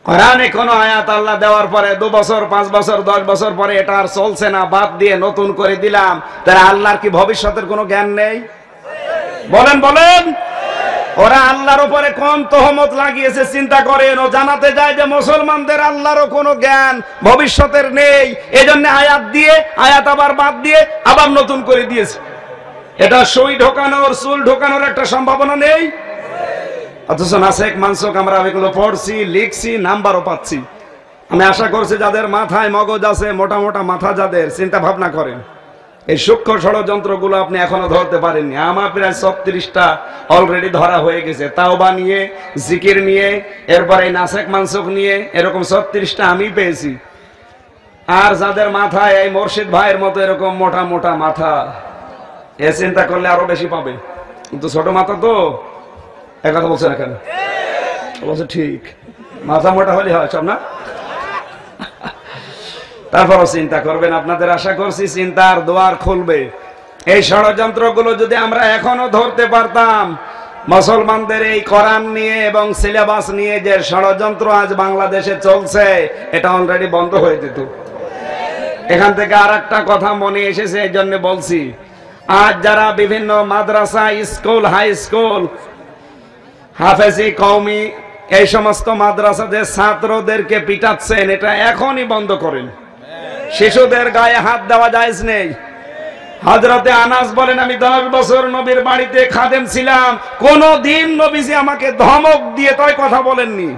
কোরআনে কোন আয়াত আল্লাহ দেওয়ার পরে ২ বছর ৫ বছর ১০ বছর পরে এটা আর চলছে না, বাদ দিয়ে নতুন করে দিলাম, তারা আল্লাহর কি ভবিষ্যতের কোনো জ্ঞান নেই? বলেন বলেন। ওরা আল্লাহর উপরে কোন তহমত লাগিয়েছে চিন্তা করেন। ও জানাতে যায় যে মুসলমানদের আল্লাহরও কোনো জ্ঞান ভবিষ্যতের নেই, এজন্য আয়াত দিয়ে আয়াত আবার বাদ দিয়ে আবার নতুন করে দিয়েছে। এটা সই ঢোকানোর, চুল ঢোকানোর একটা সম্ভাবনা নেই। অথচ নাসেখ মানসুখ আমরা এগুলো পড়ছি, লিখছি, নাম্বারও পাচ্ছি। আমি আশা করছি যাদের মাথায় মগজ আছে, মোটা মোটা মাথা যাদের, চিন্তা ভাবনা করেন, এই সূক্ষ্ম ষড়যন্ত্রগুলো আপনি এখনো ধরতে পারেননি। আমার প্রায় ৩৬টা অলরেডি ধরা হয়ে গেছে, তাওবা নিয়ে, জিকির নিয়ে, এরপরে নাসেখ মানসুখ নিয়ে, এরকম ৩৬টা আমি পেয়েছি। আর যাদের মাথায় এই মুর্শিদ ভাইয়ের মতো এরকম মোটা মোটা মাথা, এ চিন্তা করলে আরো বেশি পাবে, কিন্তু ছোট মাথা তো। একথা বলছে না কেন? বলছে ঠিক, মাথা মোটা হলে হয় সব না। তারপরও চিন্তা করবেন, আপনাদের আশা করছি চিন্তার দুয়ার খুলবে। এই ষড়যন্ত্রগুলো যদি আমরা এখনো ধরতে পারতাম, মুসলমানদের এই কোরআন নিয়ে এবং সিলেবাস নিয়ে যে ষড়যন্ত্র আজ বাংলাদেশে চলছে এটা অলরেডি বন্ধ হয়ে যেত। এখান থেকে আর একটা কথা মনে এসেছে, এই জন্য বলছি, আজ যারা বিভিন্ন মাদ্রাসা, স্কুল, হাই স্কুল, হাফেজি, কওমি, এই সমস্ত মাদ্রাসাতে ছাত্রদেরকে পিটাচ্ছেন, এটা এখনই বন্ধ করেন। শিশুদের গায়ে হাত দেওয়া জায়েজ নেই। হযরতে আনাস বলেন, আমি 10 বছর নবীর বাড়িতে খাদেম ছিলাম, কোনদিন নবীজি আমাকে ধমক দিয়ে তাই কথা বলেননি।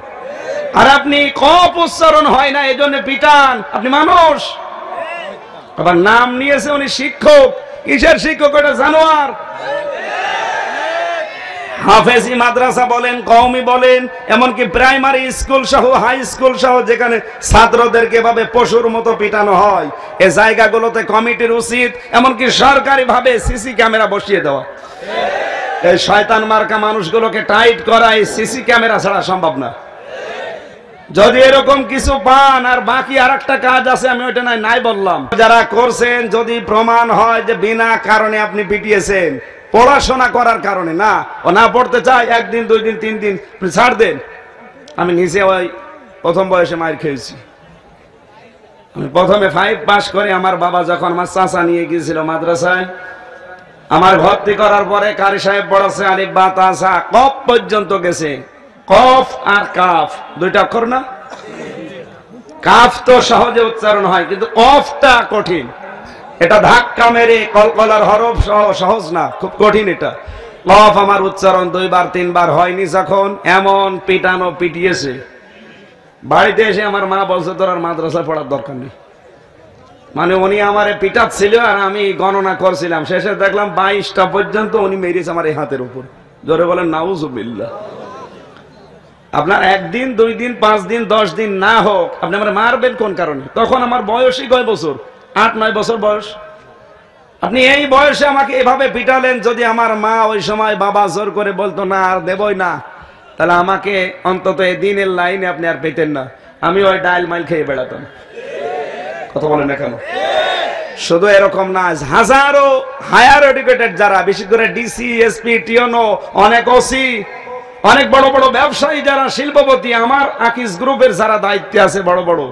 আর আপনি কপ উচ্চারণ হয় না এজন্য পিটান, আপনি মানুষ। আবার নাম নিয়েছে উনি শিক্ষক, কিসের শিক্ষক? এটা জানোয়ার। হাফেজি মাদ্রাসা বলেন, কওমি বলেন, এমনকি প্রাইমারি স্কুল সহ হাই স্কুল সহ যেখানে ছাত্রদেরকে ভাবে পশুর মতো পিটানো হয়, এই জায়গাগুলোতে কমিটির উচিত এমনকি সরকারি ভাবে সিসি ক্যামেরা বসিয়ে দেওয়া। এই শয়তান মার্কা মানুষগুলোকে টাইট করা এই সিসি ক্যামেরা ছাড়া সম্ভব না। যদি এরকম কিছু পান, আর বাকি আর একটা কাজ আছে, আমি ওইটা নাই বললাম, যারা করছেন যদি প্রমাণ হয় যে বিনা কারণে আপনি পিটিয়েছেন, পড়াশোনা করার কারণে না, ও না পড়তে চায়, 1 দিন 2 দিন 3 দিন ছাড় দেন। আমি নিজে ওই প্রথম বয়সে মার খেয়েছি। আমি প্রথমে 5 পাস করে আমার বাবা যখন আমার চাচা নিয়ে গিয়েছিল মাদ্রাসায়, আমার ভর্তি করার পরে কারি সাহেব পড়াচ্ছে আলিফ বা তা সা কফ পর্যন্ত গেছে। কফ আর কাফ 2টা অক্ষর না? কাফ তো সহজে উচ্চারণ হয়, কিন্তু কফটা কঠিন। এটা ধাক্কা মেরে কলকলার হরফ সহজ না, খুব কঠিন এটা। কফ আমার উচ্চারণ 2 বার 3 বার হয়নি, যখন এমন পিটানো পিটিয়েছে, বাড়িতে এসে আমার মা বলছে তোর আর মাদ্রাসায় পড়ার দরকার নেই। মানে উনি আমারে পিটাচ্ছিল আর আমি গণনা করছিলাম, শেষে দেখলাম 22টা পর্যন্ত উনি মেরেছে আমার এই হাতের উপর। জোরে বলেন নাউজুবিল্লাহ। আপনার 1 দিন 2 দিন 5 দিন 10 দিন না হোক, আপনি আমার মারবেন কোন কারণে? তখন আমার বয়সই কয় বছর? 8-9 বছর বয়স। আপনি এই বয়সে আমাকে এভাবে পিটালেন। যদি আমার মা ওই সময় বাবা জোর করে বলতো না আর দেবই না, তাহলে আমাকে অন্তত এই দিনের লাইনে আপনি আর পেতেন না। আমি ওই ডাইল মাইল খেয়ে বেড়াতাম। কথা বলেন না কেন? শুধু এরকম না, হাজারো হায়ার এডুকেটেড যারা, বিশেষ করে ডিসি, এসপি, টিওনো, অনেক ওসি, অনেক বড় বড় ব্যবসায়ী যারা, শিল্পপতি, আমার আকিস গ্রুপের যারা দায়িত্বে আছে বড় বড়,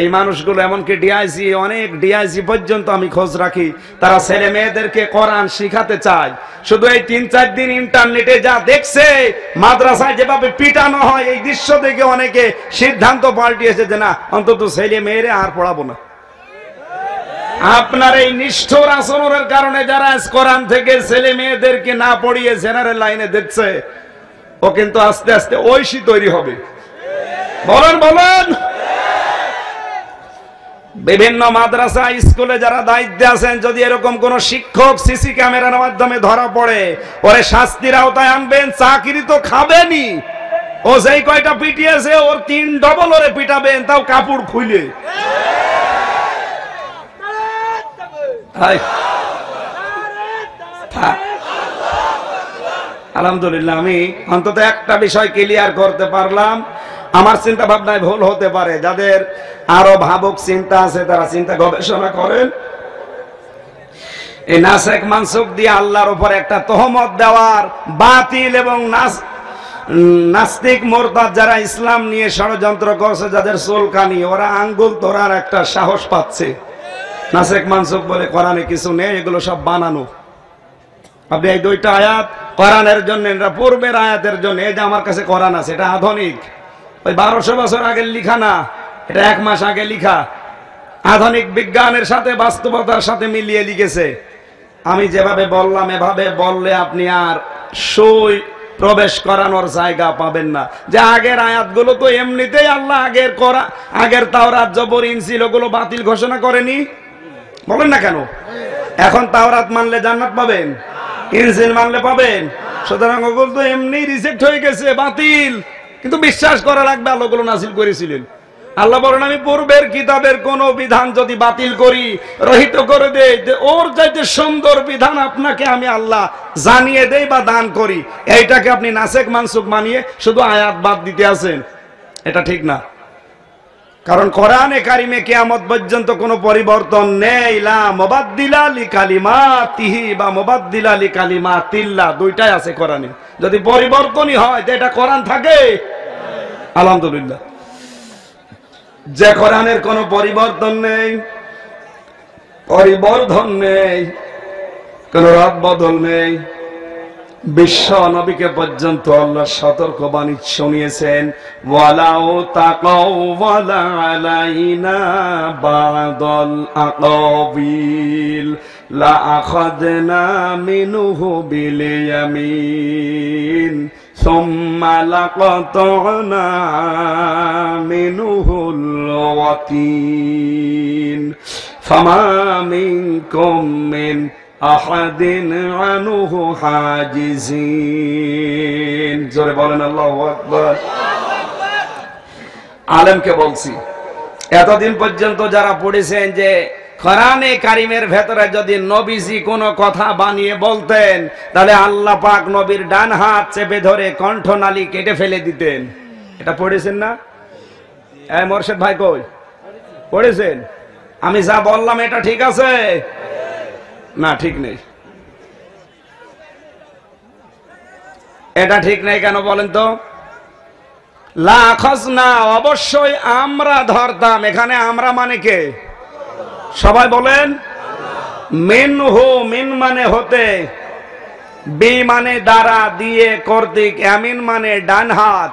এই মানুষগুলো, এমনকি ডিআইজি, অনেক ডিআইজি পর্যন্ত আমি খোঁজ রাখি, তারা ছেলে মেয়েদেরকে কোরআন শিখাতে চায়। শুধু এই 3-4 দিন ইন্টারনেটে যা দেখছে মাদ্রাসায় যেভাবে পিটানো হয়, এই দৃশ্য দেখে অনেকে সিদ্ধান্ত পাল্টিয়েছে যে না, অন্তত ছেলে মেয়েরে আর পড়াবো না। আপনার এই নিষ্ঠুর আচরণের কারণে যারা কোরআন থেকে ছেলে মেয়েদেরকে না পড়িয়ে জেনারেল লাইনে দিচ্ছে, ও কিন্তু আস্তে আস্তে ঐশী তৈরি হবে। বলেন বলেন। বিভিন্ন মাদ্রাসা স্কুলে যারা দায়িত্বে আছেন, যদি এরকম কোন শিক্ষক সিসি ক্যামেরার মাধ্যমে ধরা পড়ে, ওরে শাস্তির আওতায় আনবেন, চাকরি তো খাবেনি। ও যেই কয়টা পিটিয়েছে ওর 3 ডবল ওরে পিটাবেন, তাও কাপড় খুলে। আলহামদুলিল্লাহ, আমি অন্তত একটা বিষয় ক্লিয়ার করতে পারলাম। আমার চিন্তা ভাবনায় ভুল হতে পারে, যাদের আরো ভাবুক চিন্তা আছে তারা চিন্তা গবেষণা করেন। এই নাসেক মানসুখ দিয়ে আল্লাহর উপর একটা তহমত দেওয়ার, বাতিল এবং নাস্তিক মোরতাদ যারা ইসলাম নিয়ে ষড়যন্ত্র করছে, যাদের চুলকানি, ওরা আঙ্গুল তোড়ার একটা সাহস পাচ্ছে। নাসেক মানসুখ বলে কোরআনে কিছু নেই, এগুলো সব বানানো। আপনি এই 2টা আয়াত কোরআনের জন্য, এটা পূর্বের আয়াতের জন্য। এই যে আমার কাছে কোরআন আছে, এটা আধুনিক, ওই 1200 বছর আগের লিখা না, এটা 1 মাস আগে লিখা। আধুনিক বিজ্ঞানের সাথে বাস্তবতার সাথে মিলিয়ে লিখেছে। আমি যেভাবে বললাম এভাবে বললে আপনি আর সই প্রবেশ করানোর জায়গা পাবেন না। যে আগের আয়াতগুলো তো এমনিতেই আল্লাহ আগের তাওরাত, জবর, ইনজিল ওগুলো বাতিল ঘোষণা করেনি? বলেন না কেন? এখন তাওরাত মানলে জান্নাত পাবেন, ইনজিল মানলে পাবেন। সুতরাং ওগুলো তো এমনি রিজেক্ট হয়ে গেছে, বাতিল। কিন্তু বিশ্বাস করা লাগবে আল্লাহ ওগুলো নাযিল করেছিলেন। আল্লাহ বলেন আমি পূর্বের কিতাবের কোন বিধান যদি বাতিল করি, রহিত করে দেই, ওর চাইতে সুন্দর বিধান আপনাকে আমি আল্লাহ জানিয়ে দেই বা দান করি। এইটাকে আপনি নাসেক মানসুখ মানিয়ে শুধু আয়াত বাদ দিতে আছেন, এটা ঠিক না। কারণ কোরআনে কারিমে কিয়ামত পর্যন্ত কোনো পরিবর্তন নেই। লা মুবাদদিলা লিকালিমাতিহি বা মুবাদদিলা লিকালিমাতিল্লাহ, 2টাই আছে কোরআনে। যদি পরিবর্তনই হয় তো এটা কোরআন থাকে? আলহামদুলিল্লাহ, যে কোরআনের কোনো পরিবর্তন নেই, পরিবর্ধন নেই, কোন রদ বদল নেই। বিশ্ব নবীকে পর্যন্ত আল্লাহ সতর্ক বাণী শুনিয়েছেন, ওয়ালাউ তাকাওয়ালা আলাইনা বাদাল আকাবিল লা আখাযনা মিনহু বিল ইয়ামিন সুম্মা লাকাতানা মিনহুল ওয়াতিন ফামা মিনকুম মিন আহাদিন আনহু হাজিজিন। জোরে বলেন আল্লাহু আকবার। আলেমকে বলছি, এতদিন পর্যন্ত যারা পড়েছেন যে কোরআনে কারিমের ভেতরে যদি নবীজি কোনো কথা বানিয়ে বলতেন, তাহলে আল্লাহ পাক নবীর ডান হাত চেপে ধরে কণ্ঠনালী কেটে ফেলে দিতেন, এটা পড়েছেন না? এই মোরশেদ ভাই কই পড়েছেন? আমি যা বললাম এটা ঠিক আছে না ঠিক নেই? এটা ঠিক নেই কেন বলেন তো? লা আখাযনা, অবশ্যই আমরা ধরতাম। এখানে আমরা মানে কে? সবাই বলেন। মিনহু, মিন মানে হতে, বি মানে দ্বারা, দিয়ে, কর্তৃক, ইয়ামিন মানে ডান হাত।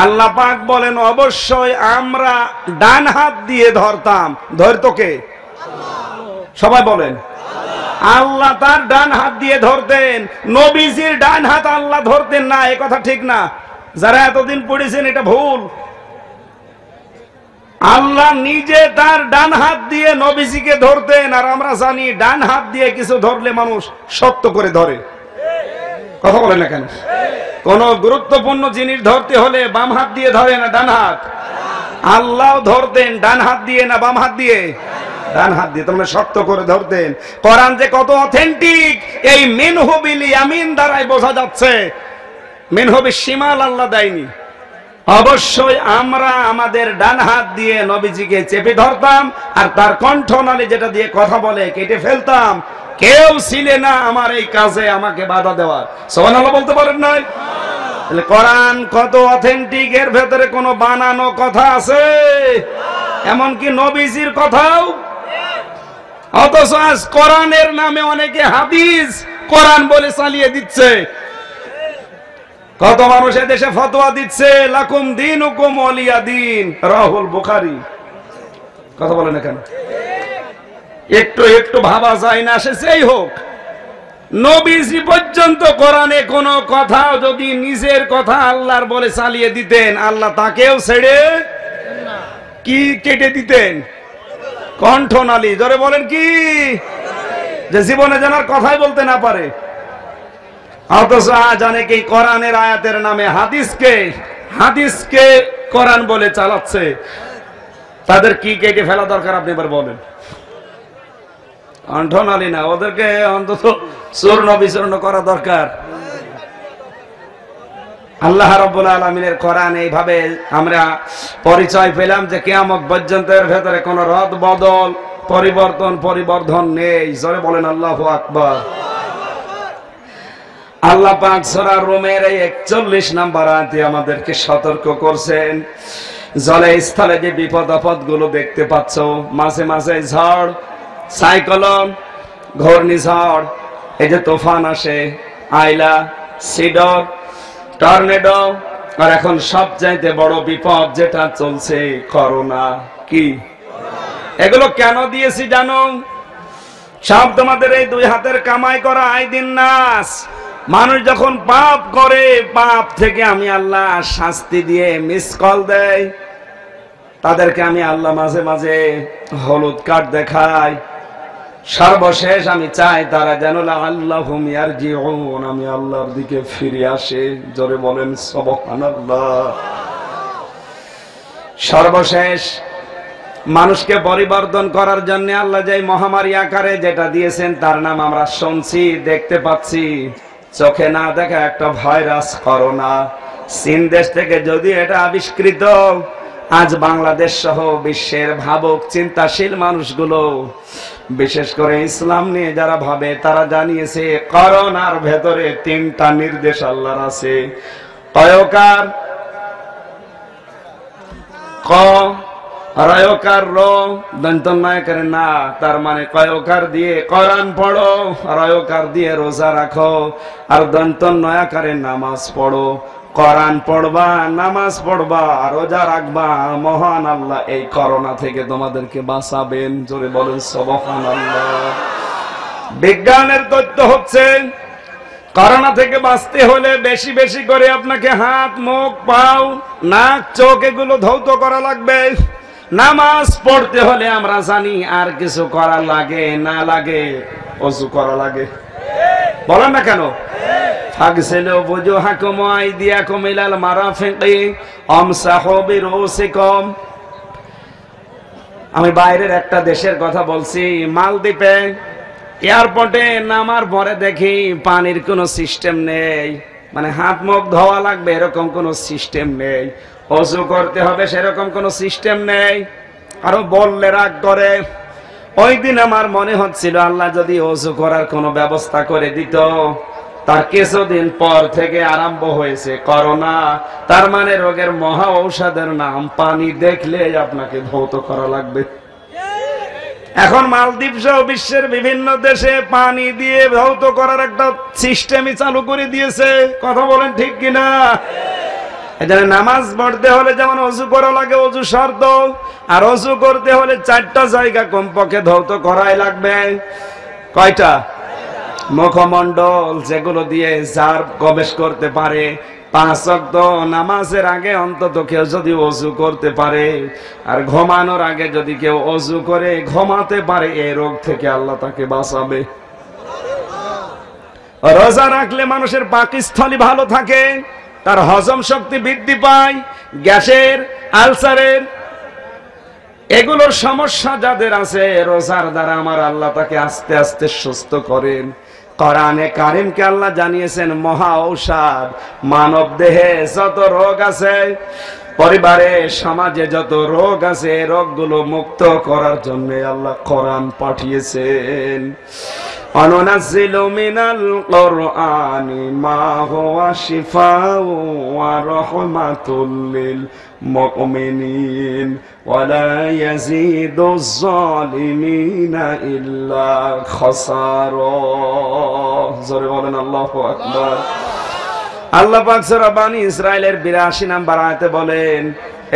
আল্লাহ পাক বলেন অবশ্যই আমরা ডান হাত দিয়ে ধরতাম। ধরতো কে? সবাই বলেন। আল্লাহ তার ডান হাত দিয়ে ধরতেন। নবীজির ডান হাত আল্লাহ ধরতেন না, এ কথা ঠিক না। যারা এতদিন পড়েছেন এটা ভুল। আল্লাহ নিজে তার ডান হাত দিয়ে নবীজিকে ধরতেন। আর আমরা জানি ডান হাত দিয়ে কিছু ধরলে মানুষ শক্ত করে ধরে। কথা বলে না কেন? কোন গুরুত্বপূর্ণ জিনিস ধরতে হলে বাম হাত দিয়ে ধরে না ডান হাত? আল্লাহ ধরতেন ডান হাত দিয়ে না বাম হাত দিয়ে? ডান হাত দিয়ে। তোমরা শক্ত করে ধরতেন। কোরআন যে কত অথেন্টিক এই মিনহু বিল ইয়ামিন দ্বারাই বোঝা যাচ্ছে। মিনহু বিশ শিমাল আল্লাহ দেয়নি। অবশ্যই আমরা আমাদের ডান হাত দিয়ে নবীজিকে চেপে ধরতাম আর তার কণ্ঠনালী যেটা দিয়ে কথা বলে কেটে ফেলতাম। কেউ ছিলে না আমার এই কাজে আমাকে বাধা দেওয়ার। সুবহানাল্লাহ বলতে পারেন নাই? তাহলে কোরআন কত অথেন্টিক, এর ভেতরে কোনো বানানো কথা আছে? এমনকি নবীজির কথাও। অথচ আজ কোরআনের নামে অনেকে হাদিস কোরআন বলে চালিয়ে দিচ্ছে। কত মানুষ দেশে ফতোয়া দিচ্ছে লাকুম দীনুকুম ওয়ালিয়া দীন, রাহুল বুখারী। কথা বলে না কেন? একটু একটু ভাবা যায় না? সে যেই হোক, নবীজি পর্যন্ত কোরআনে কোন কথা যদি নিজের কথা আল্লাহর বলে চালিয়ে দিতেন, আল্লাহ তাকেও ছেড়ে কি কেটে দিতেন? কণ্ঠনালী। জোরে বলেন কি? যে জীবনে যেন আর কথাই বলতে না পারে। অথচ আজ অনেকেই কোরআনের আয়াতের নামে হাদিসকে কোরআন বলে চালাচ্ছে। তাদের কি কেটে ফেলা দরকার আপনি এবার বলেন? কণ্ঠনালী না, ওদেরকে অন্তত চূর্ণ বিচূর্ণ করা দরকার। আল্লাহ রাব্বুল আলামিনের কোরআন এইভাবে আমরা পরিচয় পেলাম যে কিয়ামত পর্যন্ত এর ভেতরে কোনো রদ বদল, পরিবর্ধন নেই। জোরে বলেন আল্লাহু আকবার। আল্লাহ পাক সূরা রুমের এই 41 নম্বর আয়াতে আমাদেরকে সতর্ক করছেন, জলে স্থলে যে বিপদ আপদ গুলো দেখতে পাচ্ছ, মাঝে মাঝে ঝড়, সাইক্লোন, ঘূর্ণিঝড়, এই যে তুফান আসে, আইলা, সিডর, টর্নেডো, আর এখন সবচাইতে বড় বিপদ যেটা চলছে করোনা। কি এগুলো কেন দিয়েছি জানো? সব তোমাদের এই দুই হাতের কামাই করা আইদিন নাস। মানুষ যখন পাপ করে, পাপ থেকে আমি আল্লাহ শাস্তি দিয়ে মিস কল দেয়। তাদেরকে আমি আল্লাহ মাঝে মাঝে হলুদ কার্ড দেখাই। সর্বশেষ আমি চাই তারা যেন লাআল্লাহুম ইয়ারজিউন, আমি আল্লাহর দিকে ফিরে আসে। জোরে বলেন সুবহানাল্লাহ। সর্বশেষ মানুষকে পরিবর্তন করার জন্য আল্লাহ যে মহামারী আকারে যেটা দিয়েছেন তার নাম আমরা শুনছি, দেখতে পাচ্ছি। চোখে না দেখা একটা ভাইরাস করোনা। চীন দেশ থেকে যদি এটা আবিষ্কৃত, আজ বাংলাদেশ সহ বিশ্বের ভাবুক চিন্তাশীল মানুষগুলো, বিশেষ করে ইসলাম নিয়ে যারা ভাবে, তারা জানিয়েছে করোনার ভেতরে 3টা নির্দেশ আল্লাহর আছে। কয়কার? ক রয়কার র, দন্তন্ময়কার না, তার মানে কয়কার দিয়ে কোরআন পড়ো, রয়কার দিয়ে রোজা রাখো, আর দন্তন্ময়কারে নামাজ পড়ো। কোরআন পড়বা, নামাজ পড়বা, রোজা রাখবা, মহান আল্লাহ এই করোনা থেকে তোমাদেরকে বাঁচাবেন। জোরে বলেন সুবহানাল্লাহ। বিজ্ঞানের তথ্য হচ্ছে করোনা থেকে বাঁচতে হলে বেশি বেশি করে আপনাকে হাত, মুখ, পাও, নাক, চোখ এগুলো ধৌত করা লাগবে। নামাজ পড়তে হলে আমরা জানি আর কিছু করা লাগে না লাগে? ওযু করা লাগে। বলেন না কেন? ফাগসিলু বুজুহাকুম ওয়া আইদিয়াকুম ইলাল মারাফিকি আমসাহু বিরুসিকুম। আমি বাইরের একটা দেশের কথা বলছি, মালদ্বীপে এয়ারপোর্টে নামার পরে দেখি পানির কোনো সিস্টেম নেই। মানে হাত মুখ ধোয়া লাগবে এরকম কোনো সিস্টেম নেই, ওযু করতে হবে সেরকম কোনো সিস্টেম নেই। আরো বললে রাগ করে। ওই দিন আমার মনে হচ্ছিল আল্লাহ যদি ওযু করার কোনো ব্যবস্থা করে দিত। তার কিছুদিন পর থেকে আরম্ভ হয়েছে করোনা, তার মানে রোগের মহা ঔষধের নাম পানি দেখলে আপনাকে ধৌত করা লাগবে। এখন মালদ্বীপ সহ বিশ্বের বিভিন্ন দেশে পানি দিয়ে ধৌত করার একটা সিস্টেমই চালু করে দিয়েছে। কথা বলেন ঠিক কিনা? এখানে নামাজ পড়তে হলে যেমন ওযু করা লাগে, ওযু শর্ত, আর ওযু করতে হলে 4টা জায়গা কমপক্ষে ধৌত করাই লাগবে। কয়টা? মুখমণ্ডল, যেগুলো দিয়ে যার প্রবেশ করতে পারে। 5 ওয়াক্ত নামাজের আগে অন্তত কেউ যদি ওযু করতে পারে, আর ঘুমানোর আগে যদি কেউ ওযু করে ঘুমাতে পারে, এই রোগ থেকে আল্লাহ তাকে বাঁচাবে। রোজা রাখলে মানুষের পাকস্থলী ভালো থাকে, তার হজম শক্তি বৃদ্ধি পায়, গ্যাসের, আলসারের এগুলোর সমস্যা যাদের আছে, রোজার দ্বারা আমার আল্লাহ তাকে আস্তে আস্তে সুস্থ করেন। কোরআনে কারীমকে আল্লাহ জানিয়েছেন মহা ঔষধ। মানব দেহে যত রোগ আছে, পরিবারে সমাজে যত রোগ আছে, রোগগুলো মুক্ত করার জন্য আল্লাহ কোরআন পাঠিয়েছেন। অনুনাজ্জিলু মিনাল কুরআনি মা হুয়া শিফাউ ওয়া রাহমাতুল লিল মুমিনিন ওয়া লা ইয়াজিদুজ জালিমিনা ইল্লা খাসারা। জোরে বলেন আল্লাহু আকবার। আল্লাহ পাক সূরা বনী ইসরাইলের 82 নম্বর আয়াতে বলেন,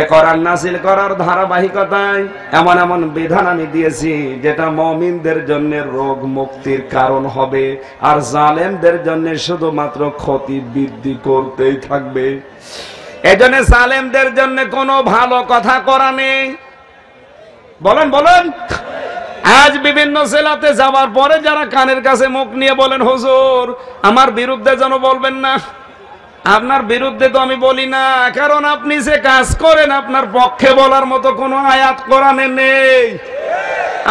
এ কোরআন নাযিল করার ধারাবাহিকতায় এমন এমন বিধান আমি দিয়েছি যেটা মুমিনদের জন্য রোগ মুক্তির কারণ হবে, আর জালেমদের জন্য শুধুমাত্র ক্ষতি বৃদ্ধি করতেই থাকবে। এজন্য জালেমদের জন্য কোনো ভালো কথা করা নেই। বলেন বলেন। আজ বিভিন্ন জেলাতে যাওয়ার পরে যারা কানের কাছে মুখ নিয়ে বলেন, হুজুর আমার বিরুদ্ধে যেন বলবেন না। আপনার বিরুদ্ধে তো আমি বলি না, কারণ আপনি যে কাজ করেন আপনার পক্ষে বলার মতো কোনো আয়াত কোরআনে নেই।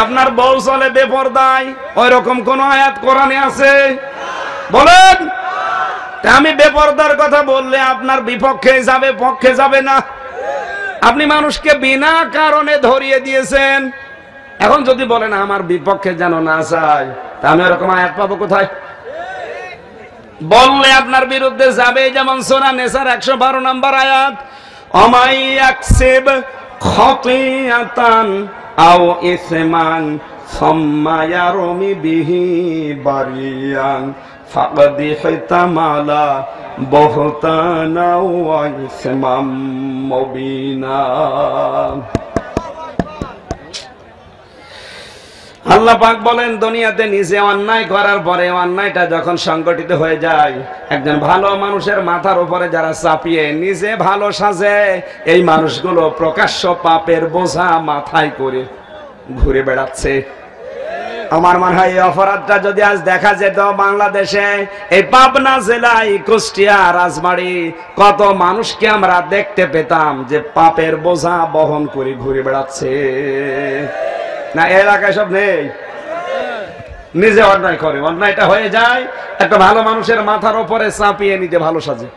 আপনার বউ চলে বেপরদায়, ওই রকম কোন আয়াত কোরআনে আছে? বলেন। আমি বেপরদার কথা বললে আপনার বিপক্ষে যাবে, পক্ষে যাবে না। আপনি মানুষকে বিনা কারণে ধরিয়ে দিয়েছেন। এখন যদি বলেন আমার বিপক্ষে যেন না যায়, তা আমি এরকম আয়াত পাবো কোথায়? বললে আপনার বিরুদ্ধে যাবে। যেমন সূরা নিসার 112 নম্বর আয়াত, অমাই ইয়াকসিব খাতিয়াতান আও ইসমান সুম্মা ইয়ারমি বিহি বারিয়ান ফাকাদ ইহতামালা বুহতানা ওয়া ইসমান মুবিনা। আল্লাহ পাক বলেন, দুনিয়াতে নিজে অন্যায় করার পরে অন্যায়টা যখন সংগঠিত হয়ে যায়, একজন ভালো মানুষের মাথার উপরে যারা চাপিয়ে নিজে ভালো সাজে, এই মানুষগুলো প্রকাশ্য পাপের বোঝা মাথায় করে ঘুরে বেড়াচ্ছে। আমার মনে হয় এই অপরাধটা যদি আজ দেখা যেত বাংলাদেশে, এই পাবনা জেলায়, কুষ্টিয়া, রাজবাড়ী, কত মানুষকে আমরা দেখতে পেতাম যে পাপের বোঝা বহন করে ঘুরে বেড়াচ্ছে। না এলাকায় সব নেই, নিজে অন্যায় করে, অন্যায়টা হয়ে যায় একটা ভালো মানুষের মাথার উপরে চাপিয়ে নিজে ভালো সাজে।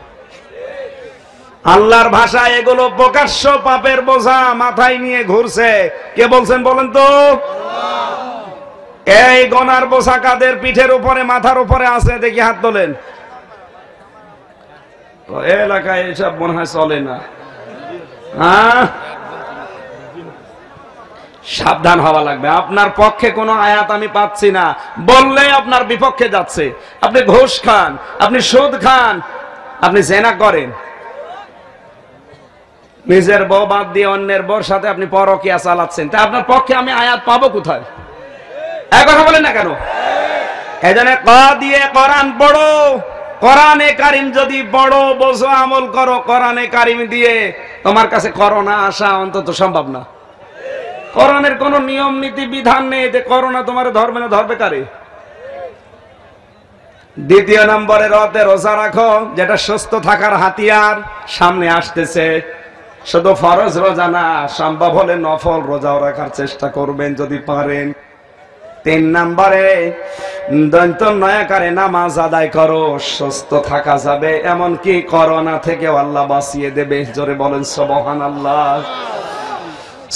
আল্লাহর ভাষায় এগুলো প্রকাশ্য পাপের বোঝা মাথায় নিয়ে ঘুরছে। কে বলছেন বলেন তো? এই গনার বোঝা কাদের পিঠের উপরে, মাথার উপরে আছে? দেখি হাত তোলেন। এলাকায় এসব মনে হয় চলে না। হ্যাঁ, সাবধান হওয়া লাগবে। আপনার পক্ষে কোনো আয়াত আমি পাচ্ছি না, বললে আপনার বিপক্ষে যাচ্ছে। আপনি ঘুষ খান, আপনি সুদ খান, আপনি জেনা করেন, নিজের বউ বাদ দিয়ে অন্যের বউর সাথে আপনি পরকিয়া চালাচ্ছেন, তা আপনার পক্ষে আমি আয়াত পাবো কোথায়? এক কথা বলেন না কেন? এজন্য ক দিয়ে কোরআন পড়ো। কোরআনে কারিম যদি পড়ো, বোঝো, আমল করো, কোরআনে কারিম দিয়ে তোমার কাছে করোনা আসা অন্তত সম্ভব না। কোরআনের কোন নিয়ম নীতি বিধান নেই যে করোনা তোমার ধরবে না, ধরবে কারে? দ্বিতীয় নম্বরে রোজা রাখো, যেটা সুস্থ থাকার হাতিয়ার। সামনে আসতেছে, শুধু ফরজ রোজা না, সম্ভব হলে নফল রোজাও রাখার চেষ্টা করবেন যদি পারেন। 3 নম্বরে দন্ত নয়াকারে নামাজ আদায় করো, সুস্থ থাকা যাবে, এমনকি করোনা থেকে আল্লাহ বাঁচিয়ে দেবে। জোরে বলেন সুবহানাল্লাহ।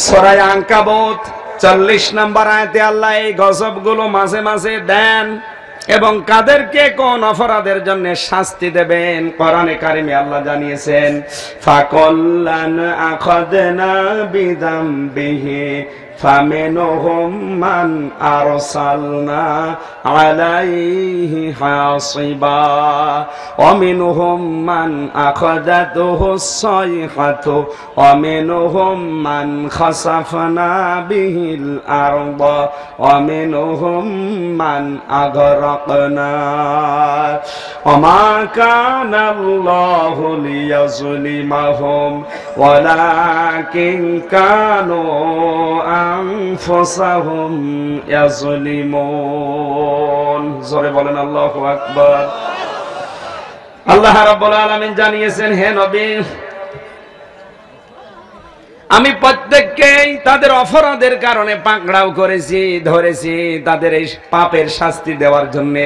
সূরা আনকাবুত 40 নম্বর আয়াতে আল্লাহ এই গজবগুলো মাঝে মাঝে দেন এবং কাদেরকে কোন অপরাধের জন্য শাস্তি দেবেন কোরআনে কারিমে আল্লাহ জানিয়েছেন, ফাকুল্লান আখাযনা বিযামবিহি ফামিনহুম মান আরসালনা আলাইহি হাসিবা ওয়া মিনহুম মান আখাযাতুহুস সাইহাতু ওয়া মিনহুম মান খাসাফনা বিহিল আরদা ওয়া মিনহুম মান আগরাকনা ওয়া মা কানা আল্লাহু লিয়াযলিমাহুম ওয়ালাকিন কানু আনফুসাহুম ইয়াযলিমুন। জোরে বলেন আল্লাহু আকবার। আল্লাহ রাব্বুল আলামিন জানিয়েছেন, হে নবী, আমি প্রত্যেককেই তাদের অপরাধের কারণে পাকড়াও করেছি, ধরেছি, তাদের এই পাপের শাস্তি দেওয়ার জন্য।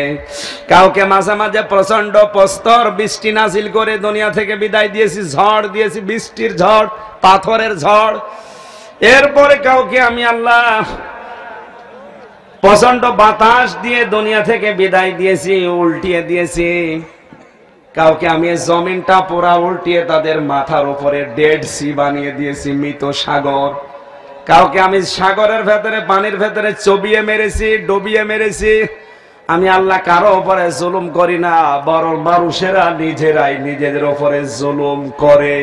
কাউকে মাঝে মাঝে প্রচন্ড প্রস্তর বৃষ্টি নাজিল করে দুনিয়া থেকে বিদায় দিয়েছি, ঝড় দিয়েছি, বৃষ্টির ঝড়, পাথরের ঝড়। এরপরে কাউকে আমি আল্লাহ প্রচন্ড বাতাস দিয়ে দুনিয়া থেকে বিদায় দিয়েছি, উল্টিয়ে দিয়েছি। কাউকে আমি জমিনটা পুরা উল্টিয়ে তাদের মাথার উপরে ডেড সি বানিয়ে দিয়েছি, মৃত সাগর। কাউকে আমি সাগরের ভেতরে, পানির ভেতরে চবিয়ে মেরেছি, ডুবিয়ে মেরেছি। আমি আল্লাহ কারো উপরে জুলুম করি না, বরং মানুষেরা নিজেরাই নিজেদের উপরে জুলুম করে।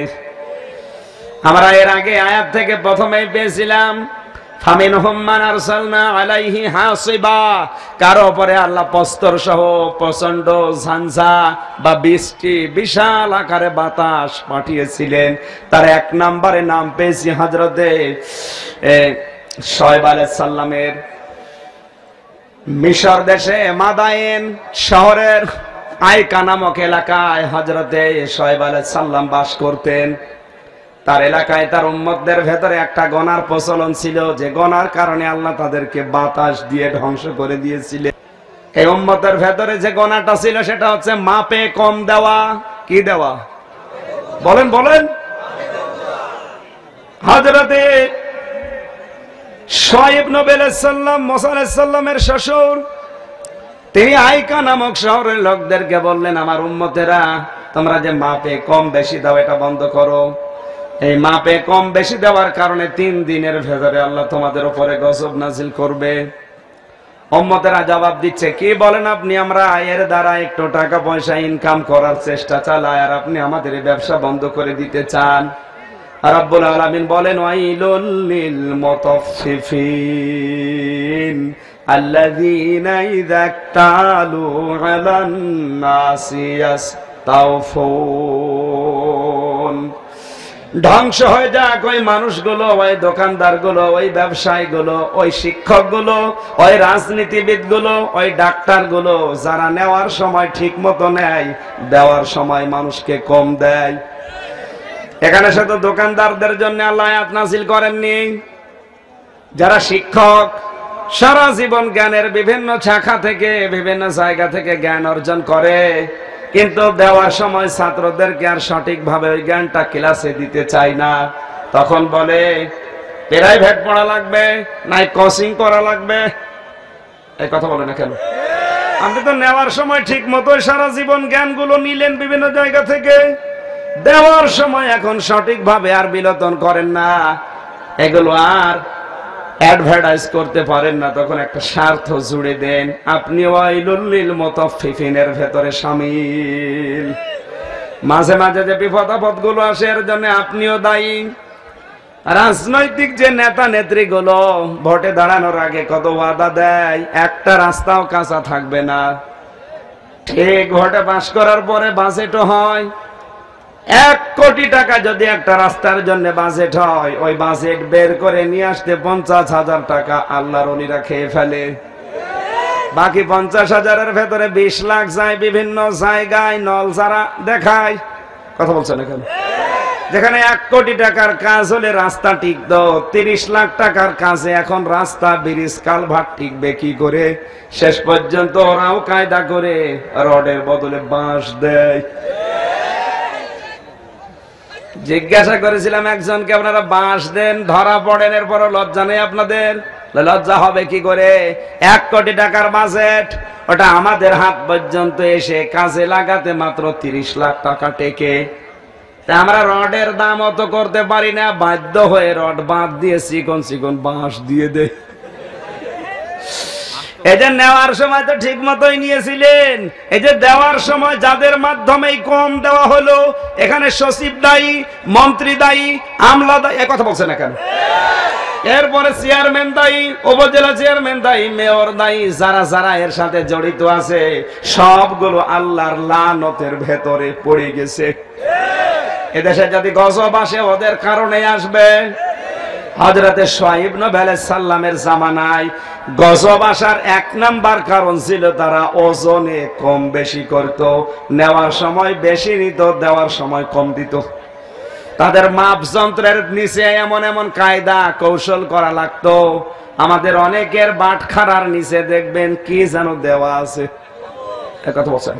আমরা এর আগে আয়াত থেকে প্রথমেই পেয়েছিলাম, ফামিনহুম মান আরসালনা আলাইহি হাসিবা, কারো উপরে আল্লাহ প্রস্তর সহ প্রচন্ড ঝঞ্ঝা বা বৃষ্টি, বিশাল আকারে বাতাস পাঠিয়েছিলেন। তার 1 নম্বরে নাম পেয়েছি হযরতে শুআয়ব আলাইহিস সালামের। মিশর দেশে মাদায়েন শহরের আইকা নামক এলাকায় হযরতে শুআয়ব আলাইহিস সালাম বাস করতেন। তার এলাকায় তার উম্মতদের ভেতরে একটা গনার প্রচলন ছিল, যে গনার কারণে আল্লাহ তাদেরকে বাতাস দিয়ে ধ্বংস করে দিয়েছিলেন। এই উম্মতের ভেতরে যে গনাটা ছিল সেটা হচ্ছে মাপে কম দেওয়া। কি দেওয়া? বলেন বলেন। হযরতে শুআয়ব নবী আলাইহিস সালাম, মুসা আলাইহিস সালামের শ্বশুর, তিনি আইকা নামক শহরের লোকদেরকে বললেন, আমার উম্মতেরা, তোমরা যে মাপে কম বেশি দাও এটা বন্ধ করো। এই মাপে কম বেশি দেওয়ার কারণে 3 দিনের ভেতরে আল্লাহ তোমাদের উপরে গজব নাজিল করবে। উম্মতেরা জবাব দিচ্ছে, কি বলেন আপনি? আমরা আয়ের দ্বারা একটু টাকা পয়সা ইনকাম করার চেষ্টা চালাই, আর আপনি আমাদের এই ব্যবসা বন্ধ করে দিতে চান। রব্বুল আলামিন বলেন, ওয়াইলুল লিল মুতাফফিফিন আল্লাযীনা ইযা ইক্তালু আলান নাসি ইস্তাওফুন। ধ্বংস হয়ে যাক ওই মানুষগুলো, ওই দোকানদারগুলো, ওই ব্যবসায়ীগুলো, ওই শিক্ষকগুলো, ওই রাজনীতিবিদগুলো, ওই ডাক্তারগুলো, যারা নেওয়ার সময় ঠিক মতো নেয়, দেওয়ার সময় মানুষকে কম দেয়। এখানে শুধু দোকানদারদের জন্য আল্লাহ আয়াত নাযিল করেননি। যারা শিক্ষক, সারা জীবন জ্ঞানের বিভিন্ন শাখা থেকে, বিভিন্ন জায়গা থেকে জ্ঞান অর্জন করে, কিন্তু দেওয়ার সময় ছাত্রদেরকে আর সঠিকভাবে ওই জ্ঞানটা ক্লাসে দিতে চায় না। তখন বলে প্রাইভেট পড়া লাগবে, নাই কোচিং করা লাগবে। এই কথা বলে না কেন? আপনি তো নেওয়ার সময় ঠিক মতো সারা জীবন জ্ঞানগুলো নিলেন বিভিন্ন জায়গা থেকে, দেওয়ার সময় এখন সঠিকভাবে আর বিলোপন করেন না, এগুলো আর অ্যাডভার্টাইজ করতে পারেন না, তখন একটা স্বার্থ জুড়ে দেন। আপনি ওয়াইলুল লিল মুতাফফিফিনের ভেতরে শামিল। মাঝে মাঝে যে বিপদ আপদগুলো আসে এর জন্য আপনিও দায়ী। রাজনৈতিক যে নেতা নেত্রীগুলো ভোটে দাঁড়ানোর আগে কত ওয়াদা দেয়, একটা রাস্তাও কাঁচা থাকবে না। ঠিক ভোটে পাস করার পরে বাজেটও হয়। 1 কোটি টাকা যদি একটা রাস্তার জন্য বাজেট হয়, ওই বাজেট বের করে নিয়ে আসতে 50,000 টাকা আল্লাহর ওলিরা খেয়ে ফেলে। বাকি 50,000-এর ভেতরে 20 লাখ যায় বিভিন্ন জায়গায়, নল যারা দেখায়। কথা বলছেন এখানে? যেখানে 1 কোটি টাকার কাজ হলে রাস্তা টিকত, 30 লাখ টাকার কাজে এখন রাস্তা ব্রিজ কালভার্ট টিকবে কি করে? শেষ পর্যন্ত ওরাও কায়দা করে রডের বদলে বাঁশ দেয়। জিজ্ঞাসা করেছিলাম একজনকে, আপনারা বাঁশ দেন, ধরা পড়েন, এরপরও লজ্জা নেই আপনাদের? লজ্জা হবে কি করে? 1 কোটি টাকার বাজেট, ওটা আমাদের হাত পর্যন্ত এসে কাজে লাগাতে মাত্র 30 লাখ টাকা টেকে। আমরা রডের দাম অত করতে পারি না, বাধ্য হয়ে রড বাঁধ দিয়ে চিকন চিকন বাঁশ দিয়ে দেয়। এই যে নেওয়ার সময় তো ঠিক মতোই নিয়েছিলেন, এই যে দেওয়ার সময় যাদের মাধ্যমে কম দেওয়া হলো, এখানে সচিব দায়ী, মন্ত্রী দায়ী, আমলা দায়ী, এ কথা বলছে না কেন? এরপরে চেয়ারম্যান দায়ী, উপজেলা চেয়ারম্যান দায়ী, মেয়র দায়ী, যারা যারা এর সাথে জড়িত আছে সবগুলো আল্লাহর লানতের ভেতরে পড়ে গেছে। এদেশে যদি গজব আসে ওদের কারণে আসবে। হযরতে শুআয়ব নবী আলাইহিস সালামের জামানায় গজব আসার 1 নাম্বার কারণ ছিল তারা ওজনে কম বেশি করত, নেওয়ার সময় বেশি নিত, দেওয়ার সময় কম দিত। তাদের মাপ যন্ত্রের নিচে এমন এমন কায়দা কৌশল করা লাগতো, আমাদের অনেকের বাটখারার নিচে দেখবেন কি যেন দেওয়া আছে। কথা বলছেন,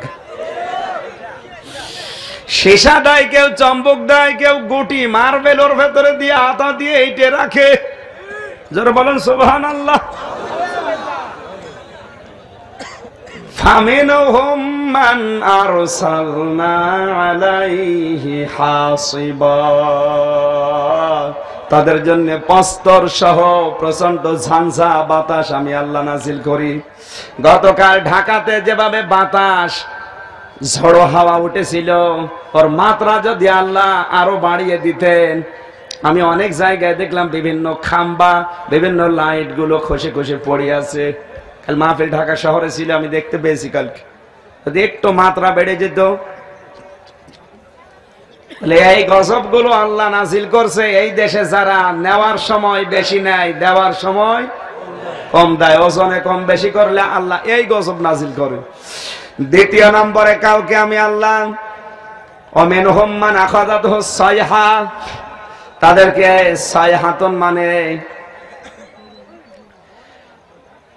সীসা দেয়, কেউ চম্বক দেয়, কেউ গুটি মার্বেলের ভেতরে দিয়ে আতা দিয়ে এইটে রাখে। যারা বলেন সুবহানাল্লাহ। ফামিনহুম মান আরসালনা আলাইহি হাসিবা, তাদের জন্য প্রস্তর সহ প্রচন্ড ঝঞ্ঝা বাতাস আমি আল্লাহ নাজিল করি। গতকাল ঢাকাতে যেভাবে বাতাস ঝড়ো হাওয়া উঠেছিল, ওর মাত্রা যদি আল্লাহ আরো বাড়িয়ে দিতেন, আমি অনেক জায়গায় দেখলাম বিভিন্ন খাম্বা, বিভিন্ন লাইট গুলো খসে খসে পড়ে আছে। কাল মাহফিল ঢাকা শহরে ছিল, আমি দেখতে পেয়েছি কালকে। যদি একটু মাত্রা বেড়ে যেত, এই গজব গুলো আল্লাহ নাজিল করছে এই দেশে যারা নেওয়ার সময় বেশি নেয়, দেওয়ার সময় কম দেয়, ওজনে কম বেশি করলে আল্লাহ এই গজব নাজিল করে। দ্বিতীয় নম্বরে কাউকে আমি আল্লাহ ওমিনহুম মান আখাযাতহু সাইহা, তাদেরকে সাইহাতুন মানে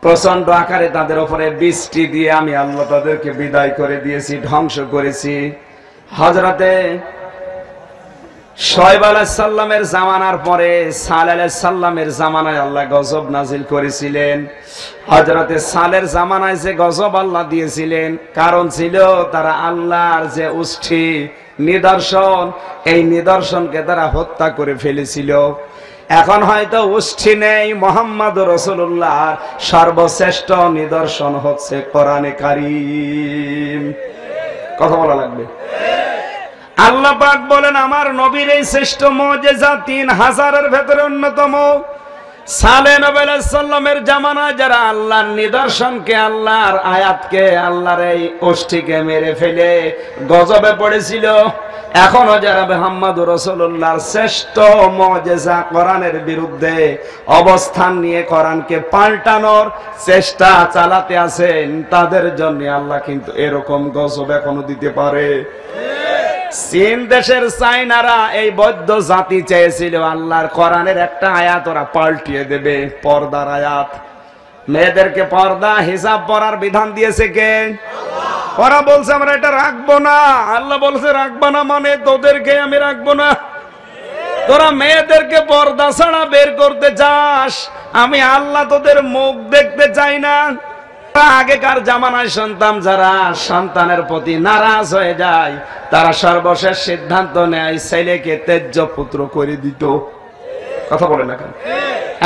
প্রচন্ড আকারে তাদের উপরে বৃষ্টি দিয়ে আমি আল্লাহ তাদেরকে বিদায় করে দিয়েছি, ধ্বংস করেছি। হযরতে শুআয়ব আলাইহিস সালামের জামানার পরে সালেহ আলাইহিস সালামের জামানায় আল্লাহ গজব নাজিল করেছিলেন। হযরতে সালের জামানায় যে গজব আল্লাহ দিয়েছিলেন, কারণ ছিল তারা আল্লাহর যে উষ্ঠি নিদর্শন, এই নিদর্শনকে তারা হত্যা করে ফেলেছিল। এখন হয়তো উষ্ঠি নেই, মুহাম্মদুর রাসূলুল্লাহ সর্বশ্রেষ্ঠ নিদর্শন হচ্ছে কোরআনে কারীম। কথা বলা লাগবে। আল্লাহ পাক বলেন আমার নবীর এই শ্রেষ্ঠ মুজিজা 3000-এর ভেতরে অন্যতম। সালেহ নবী আলাইহিস সালামের জামানায় যারা আল্লাহর নিদর্শনকে, আল্লাহর আয়াতকে, আল্লাহর এই ওষ্ঠীকে মেরে ফেলে গজবে পড়েছিল, এখনো যারা মুহাম্মদুর রাসূলুল্লাহর শ্রেষ্ঠ মুজিজা কোরআনের বিরুদ্ধে অবস্থান নিয়ে কোরআনকে পাল্টানোর চেষ্টা চালাতে আছেন, তাদের জন্য আল্লাহ কিন্তু এরকম গজব এখনো দিতে পারে। চীন দেশের চাইনারা এই বৌদ্ধ জাতি চেয়েছিল আল্লাহর কোরআনের একটা আয়াত ওরা পাল্টিয়ে দেবে, পর্দার আয়াত। মেয়েদেরকে পর্দা হিজাব পরার বিধান দিয়েছে কে? ওরা বলছে আমরা এটা রাখবো না। আল্লাহ বলছে রাখবো না মানে তোদেরকে আমি রাখবো না। তোরা মেয়েদেরকে পর্দা ছাড়া বের করতে চাস, আমি আল্লাহ তোদের মুখ দেখতে চাই না। আগেকার জামানায় সন্তান যারা সন্তানের প্রতি নারাজ হয়ে যায়, তারা সর্বশেষ সিদ্ধান্ত নেয় ছেলেকে তেজ্য পুত্র করে দিত। কথা বলে না কেন?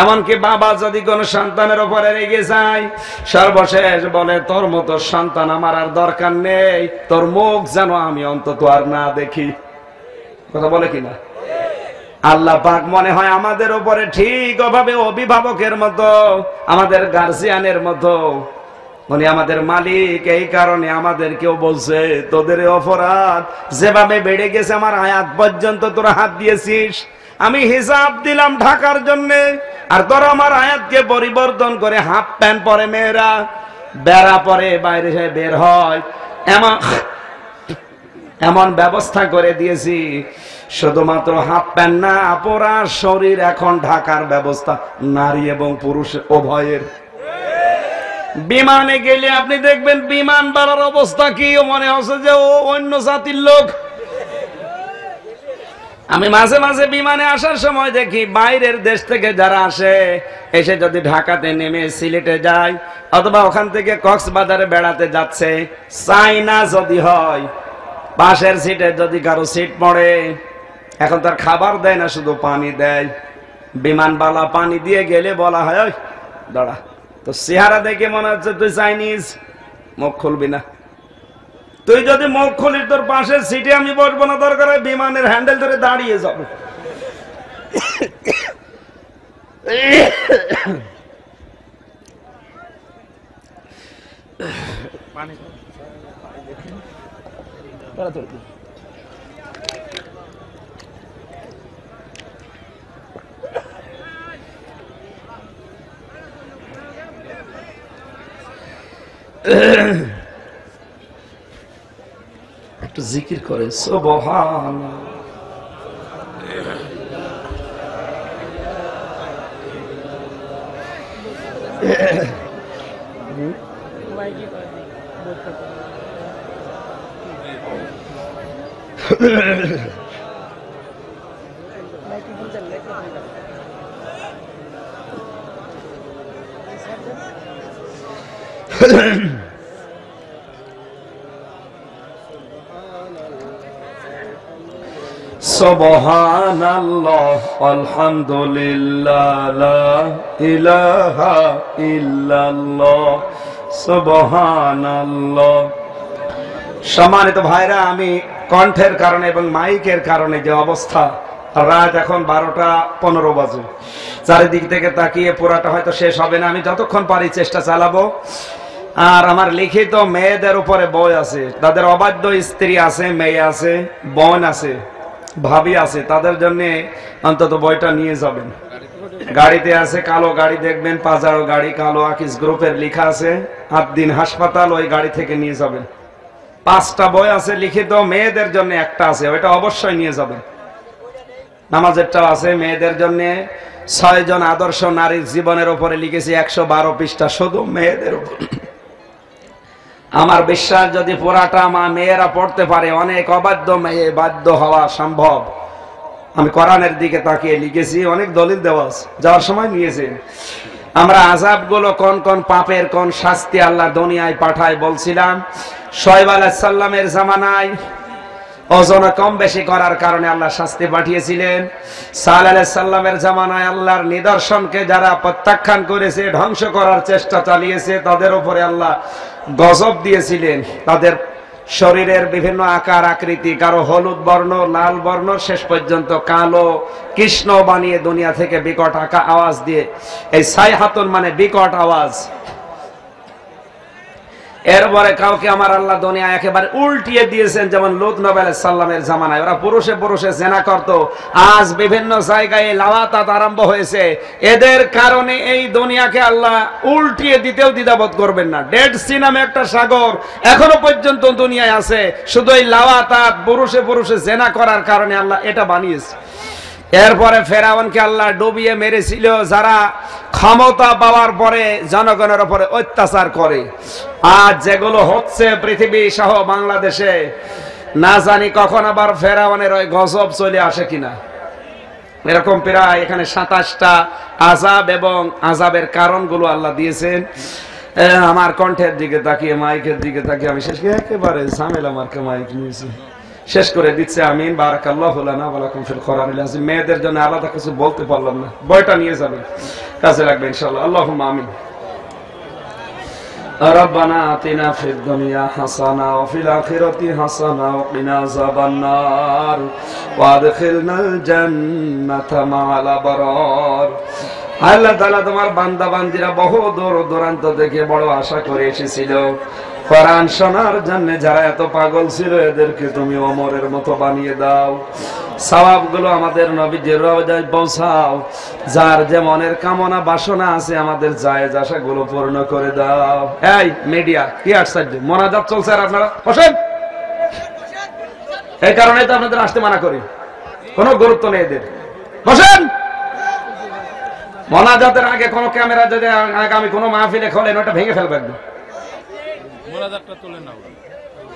এমনকি বাবা যদি কোন সন্তানের উপরে রেগে যায়, সর্বশেষ বলে তোর মতো সন্তান আমার আর দরকার নেই, তোর মুখ যেন আমি অন্তত আর না দেখি। কথা বলে কিনা? আল্লাহ পাক মনে হয় আমাদের উপরে ঠিক ওভাবে অভিভাবকের মতো, আমাদের গার্জিয়ানের মতো, উনি আমাদের মালিক। এই কারণে আমাদেরকেও বলছে তোদের অপরাধ যেভাবে বেড়ে গেছে, আমার আয়াত পর্যন্ত তোরা হাত দিয়েছিস, আমি হিসাব দিলাম ঢাকার জন্য, আর তোরা আমার আয়াতকে পরিবর্তন করে হাফ প্যান্ট পরে মেয়েরা বেড়া পরে বাইরে বের হয়, এমন এমন ব্যবস্থা করে দিয়েছি, শুধুমাত্র হাফ প্যান্ট না, পুরা শরীর এখন ঢাকার ব্যবস্থা নারী এবং পুরুষ উভয়ের। বিমানে গেলে আপনি দেখবেন বিমান বাড়ার অবস্থা কি, মনে হচ্ছে যে ও অন্য জাতির লোক। আমি মাঝে মাঝে বিমানে আসার সময় দেখি বাইরের দেশ থেকে যারা আসে, এসে যদি ঢাকাতে নেমে সিলেটে যায় অথবা ওখান থেকে কক্সবাজারে বেড়াতে যাচ্ছে, চাইনা যদি হয়, পাশের সিটে যদি কারো সিট পড়ে, এখন তার খাবার দেয় না, শুধু পানি দেয়। বিমানবালা পানি দিয়ে গেলে বলা হয়, ওই দাঁড়া, তো চেহারা দেখে মনে হচ্ছে তুই চাইনিজ, মুখ খুলবি না। তুই যদি মুখ খুলিস তোর পাশের সিটে আমি বসবো না, দরকার হয় বিমানের হ্যান্ডেল ধরে দাঁড়িয়ে যাবো। একটু জিকির করে সুবহানাল্লাহ। সুবহানাল্লাহ আলহামদুলিল্লাহ লা ইলাহা ইল্লাল্লাহ সুবহানাল্লাহ। সম্মানিত ভাইরা, আমি কণ্ঠের কারণে এবং মাইকের কারণে যে অবস্থা, রাত এখন 12:15 বাজে, চারিদিক থেকে তাকিয়ে পুরাটা হয়তো শেষ হবে না। আমি যতক্ষণ পারি চেষ্টা চালাবো। আর আমার লিখিত মেয়েদের উপরে বই আছে, তাদের অবাধ্য স্ত্রী আছে, মেয়ে আছে, বোন আছে, ভাবি আছে, তাদের জন্য অন্তত বইটা নিয়ে যাবেন। গাড়িতে আছে, কালো গাড়ি দেখবেন, পাজারো গাড়ি, কালো আকিস গ্রুপের লেখা আছে, আদ্দিন হাসপাতাল, ওই গাড়ি থেকে নিয়ে যাবেন। 5টা বই আছে লিখিত, মেয়েদের জন্য একটা আছে, ওইটা অবশ্যই নিয়ে যাবেন। নামাজেরটাও আছে মেয়েদের জন্য। 6 জন আদর্শ নারীর জীবনের উপরে লিখেছি, 112 পৃষ্ঠা শুধু মেয়েদের উপর। আমার বিশ্বাস যদি পুরাটা মেয়েরা পড়তে পারে, অনেক অবাধ্য মেয়ে বাধ্য হওয়া সম্ভব। আমি কোরআনের দিকে তাকিয়ে লিখেছি, অনেক দলিল দেওয়া আছে, যাওয়ার সময় নিয়েছি। আমরা আযাবগুলো কোন কোন পাপের কোন শাস্তি আল্লাহ দুনিয়ায় পাঠায় বলছিলাম। শুআয়ব আলাইহিস সালামের জামানায় ওজন কম বেশি করার কারণে আল্লাহ শাস্তি পাঠিয়েছিলেন। সালেহ আলাইহিস সালামের জামানায় আল্লাহর নিদর্শনকে যারা প্রত্যাখ্যান করেছে, ধ্বংস করার চেষ্টা চালিয়েছে, তাদের উপরে আল্লাহ গজব দিয়েছিলেন। তাদের শরীরের বিভিন্ন আকার আকৃতি, কারো হলুদ বর্ণ, লাল বর্ণ, শেষ পর্যন্ত কালো কৃষ্ণ বানিয়ে দুনিয়া থেকে বিকট আওয়াজ দিয়ে, এই সাইহাতুন মানে বিকট আওয়াজ। এরপরে কাউকে আমার আল্লাহ দুনিয়া একেবারে উল্টিয়ে দিয়েছেন, যেমন লূত নবী আলাইহিস সালামের জামানায় ওরা পুরুষে পুরুষে জেনা করত। আজ বিভিন্ন জায়গায় লাওয়াতাত আরম্ভ হয়েছে। এদের কারণে এই দুনিয়াকে আল্লাহ উল্টিয়ে দিতেও দ্বিধাবোধ করবেন না। ডেড সি নামে একটা সাগর এখনো পর্যন্ত দুনিয়ায় আছে, শুধু এই লাওয়াতাত পুরুষে পুরুষে জেনা করার কারণে আল্লাহ এটা বানিয়েছে। এরপরে ফেরাউনকে আল্লাহ ডুবিয়ে মেরেছিল, যারা ক্ষমতা পাওয়ার পরে জনগণের উপরে অত্যাচার করে। আজ যেগুলো হচ্ছে পৃথিবী সহ বাংলাদেশে, না জানি কখন আবার ফেরাউনের ওই গজব চলে আসে কিনা। এরকম প্রায় এখানে 27টা আযাব এবং আযাবের কারণগুলো আল্লাহ দিয়েছেন। আমার কণ্ঠের দিকে তাকিয়ে, মাইকের দিকে তাকিয়ে আমি শেষ একেবারে ঝামেলা মার্কা মাইক নিয়েছি, শেষ করে দিচ্ছে। আমিন। বারাকাল্লাহু লানা ওয়া লাকুম ফিল কোরআনিল আযীম। মেয়েদের জন্য আলাদা কিছু বলতে পারলাম না, বইটা নিয়ে যাবেন, কাজে লাগবে ইনশাআল্লাহ। আল্লাহুম্মা আমিন। রব্বানা আতিনা ফিদ দুনিয়া হাসানা ওয়া ফিল আখিরাতি হাসানা ওয়া কিনা আযাবান নার ওয়া আদখিলনাল জান্নাতা মা'আল আবরার। আল্লাহ তাআলা তোমার বান্দা বান্দীরা বহু দূর দূরান্ত থেকে বড় আশা করে এসেছিল কোরআন শোনার জন্য। যারা এত পাগল ছিল এদেরকে তুমি ওমরের মতো বানিয়ে দাও। সওয়াবগুলো আমাদের নবীজির রওজায় পৌঁছাও। যার যে মনের কামনা বাসনা আছে আমাদের জায়েজ আশাগুলো পূর্ণ করে দাও। এই মিডিয়া কি আশ্চর্য, মোনাজাত চলছে আর আপনারা বসেন। এই কারণে তো আপনাদের আসতে মানা করি, কোনো গুরুত্ব নেই এদের। বসেন। মোনাজাতের আগে কোন ক্যামেরা যদি আগামী কোনো মাহফিলে খোলেন ওটা ভেঙে ফেলবেন।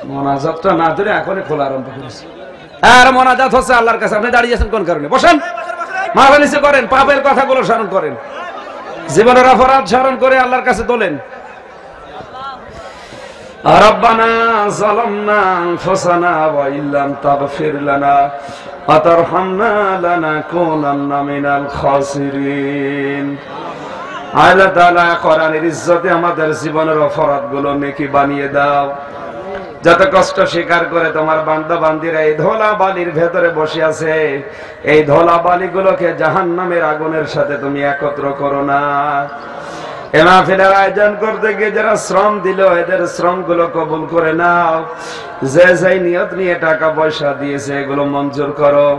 মোনাজাতটা না ধরে এখনই খোলা আরম্ভ করেছে। আর মোনাজাত হচ্ছে আল্লাহর কাছে, আপনি দাঁড়িয়েছেন কোন কারণে? বসেন, মাথা নিচে করেন, পাপের কথাগুলো স্মরণ করেন, জীবনের অপরাধ স্মরণ করে আল্লাহর কাছে তোলেন। রব্বানা যালামনা আনফুসানা ওয়া ইল্লাম তাগফির লানা ওয়া তারহামনা লানাকুনান্না মিনাল খাসিরিন। আল্লাহ তাআলা কোরআনের ইজ্জতে আমাদের জীবনের অপরাধগুলো নেকি বানিয়ে দাও। যত কষ্ট স্বীকার করে তোমার বান্দা বান্দিরা এই ধোলা বালির ভেতরে বসে আছে, এই ধোলা বালিগুলোকে জাহান্নামের আগুনের সাথে তুমি একত্র করো না। এ মাহফিলের আয়োজন করতে গিয়ে যারা শ্রম দিল এদের শ্রম গুলো কবুল করে নাও। যে যে নিয়ত নিয়ে টাকা পয়সা দিয়েছে এগুলো মঞ্জুর করো।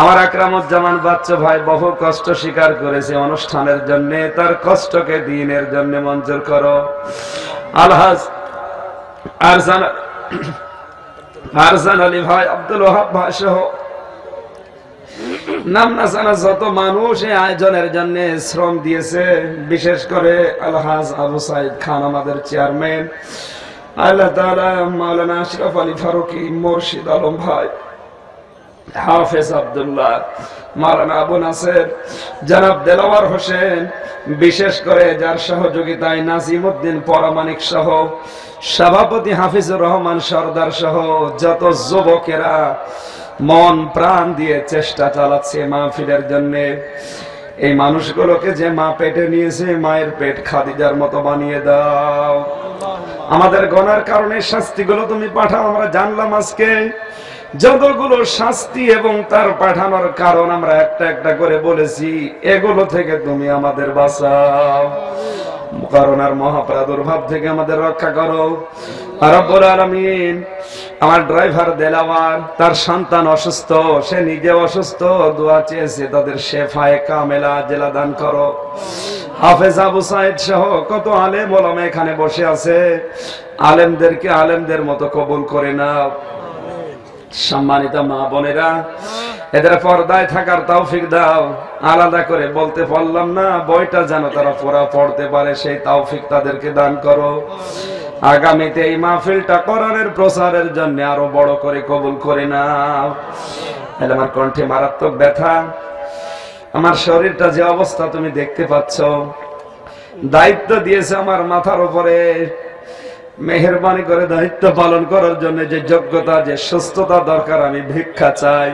আমার আকরামুজ্জামান বাচ্চা ভাই বহু কষ্ট স্বীকার করেছে অনুষ্ঠানের জন্য, তার কষ্টকে দিনের জন্য মঞ্জুর করো। আলহাজ আরজান আলী ভাই, আব্দুল ওহাব ভাই সহ নাম না জানা যত মানুষ এই আয়োজনের জন্য শ্রম দিয়েছে, বিশেষ করে আলহাজ আবু সাইদ খান আমাদের চেয়ারম্যান, আল্লাহ তাআলা মাওলানা আশরাফ আলী ফারুকী, মুর্শিদ আলম ভাই, হাফেজ আব্দুল্লাহ, মাওলানা আবু নাসের, জনাব দেলাওয়ার হোসেন, বিশেষ করে যার সহযোগিতায় নাজিমউদ্দিন পরামানিক সহ সভাপতি হাফিজুর রহমান সরদার সহ যত যুবকেরা মন প্রাণ দিয়ে চেষ্টা চালাচ্ছে মাহফিলের জন্য। এই মানুষগুলোকে যে মা পেটে নিয়েছে মায়ের পেট খাদিজার মতো বানিয়ে দাও। আমাদের গুনার কারণে শাস্তিগুলো তুমি পাঠাও। আমরা জানলাম আজকে যতগুলো শাস্তি এবং তার পাঠানোর কারণ আমরা একটা একটা করে বলেছি, এগুলো থেকে তুমি আমাদের বাঁচাও। করোনার মহাপ্রাদুর্ভাব থেকে আমাদের রক্ষা করো রব্বুল আলামিন। আমার ড্রাইভার দেলাওয়ার, তার সন্তান অসুস্থ, সে নিজে অসুস্থ, দোয়া চেয়েছে, তাদের শেফায়ে কামেলা জেলা দান করো। হাফেজ আবু সাইদ সহ কত আলেম ওলামা এখানে বসে আছে, আলেমদেরকে আলেমদের মতো কবুল করে নাও। সম্মানিত মা বোনেরা, এদের পর্দায় থাকার তৌফিক দাও। আলাদা করে বলতে পারলাম না, বইটা যেন তারা পুরা পড়তে পারে সেই তৌফিক তাদেরকে দান করো। আগামীতে এই মাহফিলটা কোরআনের প্রচারের জন্য আরো বড় করে কবুল করে নাও। আমার কণ্ঠে মারাত্মক ব্যথা, আমার শরীরটা যে অবস্থা তুমি দেখতে পাচ্ছ। দায়িত্ব দিয়েছে আমার মাথার উপরে, মেহেরবানি করে দায়িত্ব পালন করার জন্য যে যোগ্যতা, যে সুস্থতা দরকার, আমি ভিক্ষা চাই।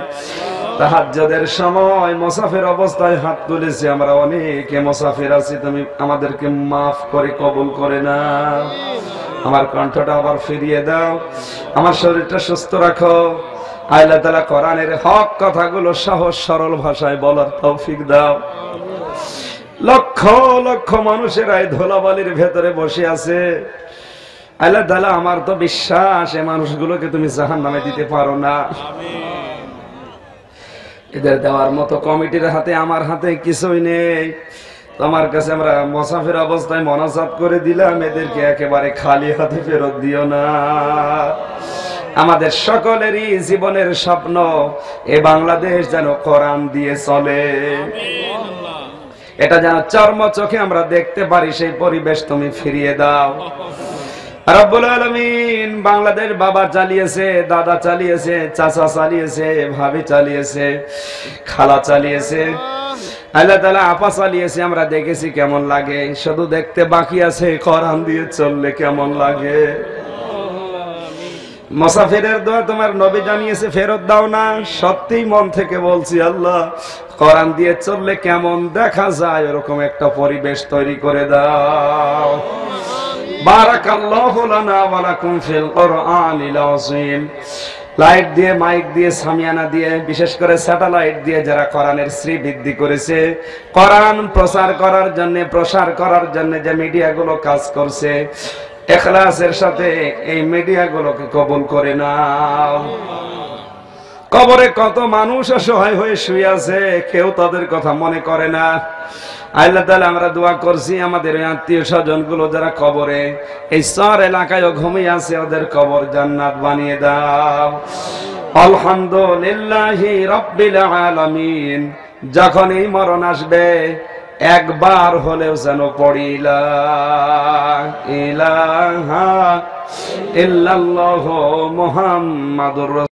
তাহাজ্জুদের সময় মুসাফির অবস্থায় হাত তুলেছি, আমরা অনেকে মুসাফির আছি, তুমি আমাদেরকে মাফ করে কবুল করে নাও। আমার কণ্ঠটা আবার ফিরিয়ে দাও, আমার শরীরটা সুস্থ রাখো। আল্লাহ তাআলা কোরআনের হক কথাগুলো সহজ সরল ভাষায় বলার তৌফিক দাও। লক্ষ লক্ষ মানুষের এই ধুলাবালির ভেতরে বসে আছে। আল্লাহ তাআলা, আমার তো বিশ্বাস এই মানুষগুলোকে তুমি জাহান্নামে দিতে পারো না। এদের দেওয়ার মতো কমিটির হাতে আমার হাতে কিছুই নেই। তোমার কাছে আমরা মুসাফির অবস্থায় মোনাজাত করে দিলাম, এদেরকে একেবারে খালি হাতে ফেরত দিও না। আমাদের সকলেরই জীবনের স্বপ্ন এ বাংলাদেশ যেন কোরআন দিয়ে চলে, এটা যেন চর্ম চোখে আমরা দেখতে পারি, সেই পরিবেশ তুমি ফিরিয়ে দাও রব্বুল আলামিন। বাংলাদেশ বাবা চালিয়েছে, দাদা চালিয়েছে, চাচা চালিয়েছে, ভাবি চালিয়েছে, খালা চালিয়েছে, আল্লাহ তাআলা আপা চালিয়েছে, আমরা দেখেছি কেমন লাগে। শুধু দেখতে বাকি আছে কোরআন দিয়ে চললে কেমন লাগে। মুসাফিরের দোয়া তোমার নবী জানিয়েছে, ফেরত দাও না। সত্যি মন থেকে বলছি, আল্লাহ কোরআন দিয়ে চললে কেমন দেখা যায় এরকম একটা পরিবেশ তৈরি করে দাও। বারাকাল্লাহু লানা ওয়া লাকুম ফিল কোরআনিল আযীম। লাইট দিয়ে, মাইক দিয়ে, সামিয়ানা দিয়ে, বিশেষ করে স্যাটেলাইট দিয়ে যারা কোরআনের শ্রীবৃদ্ধি করেছে, কোরআন প্রচার করার জন্য, প্রসার করার জন্য যে মিডিয়াগুলো কাজ করছে, ইখলাসের সাথে এই মিডিয়াগুলোকে কবুল করে নাও। কবরে কত মানুষ অসহায় হয়ে শুয়ে আছে, কেউ তাদের কথা মনে করে না। আল্লাহ তাআলা, আমরা দোয়া করছি আমাদের আত্মীয় স্বজন গুলো যারা কবরে, এই শহর এলাকায় ঘুমিয়ে আছে, ওদের কবর জান্নাত বানিয়ে দাও। আলহামদুলিল্লাহি রাব্বিল আলামিন। যখন এই মরণ আসবে একবার হলেও যেন পড়ি লা ইলাহা ইল্লাল্লাহু মুহাম্মাদুর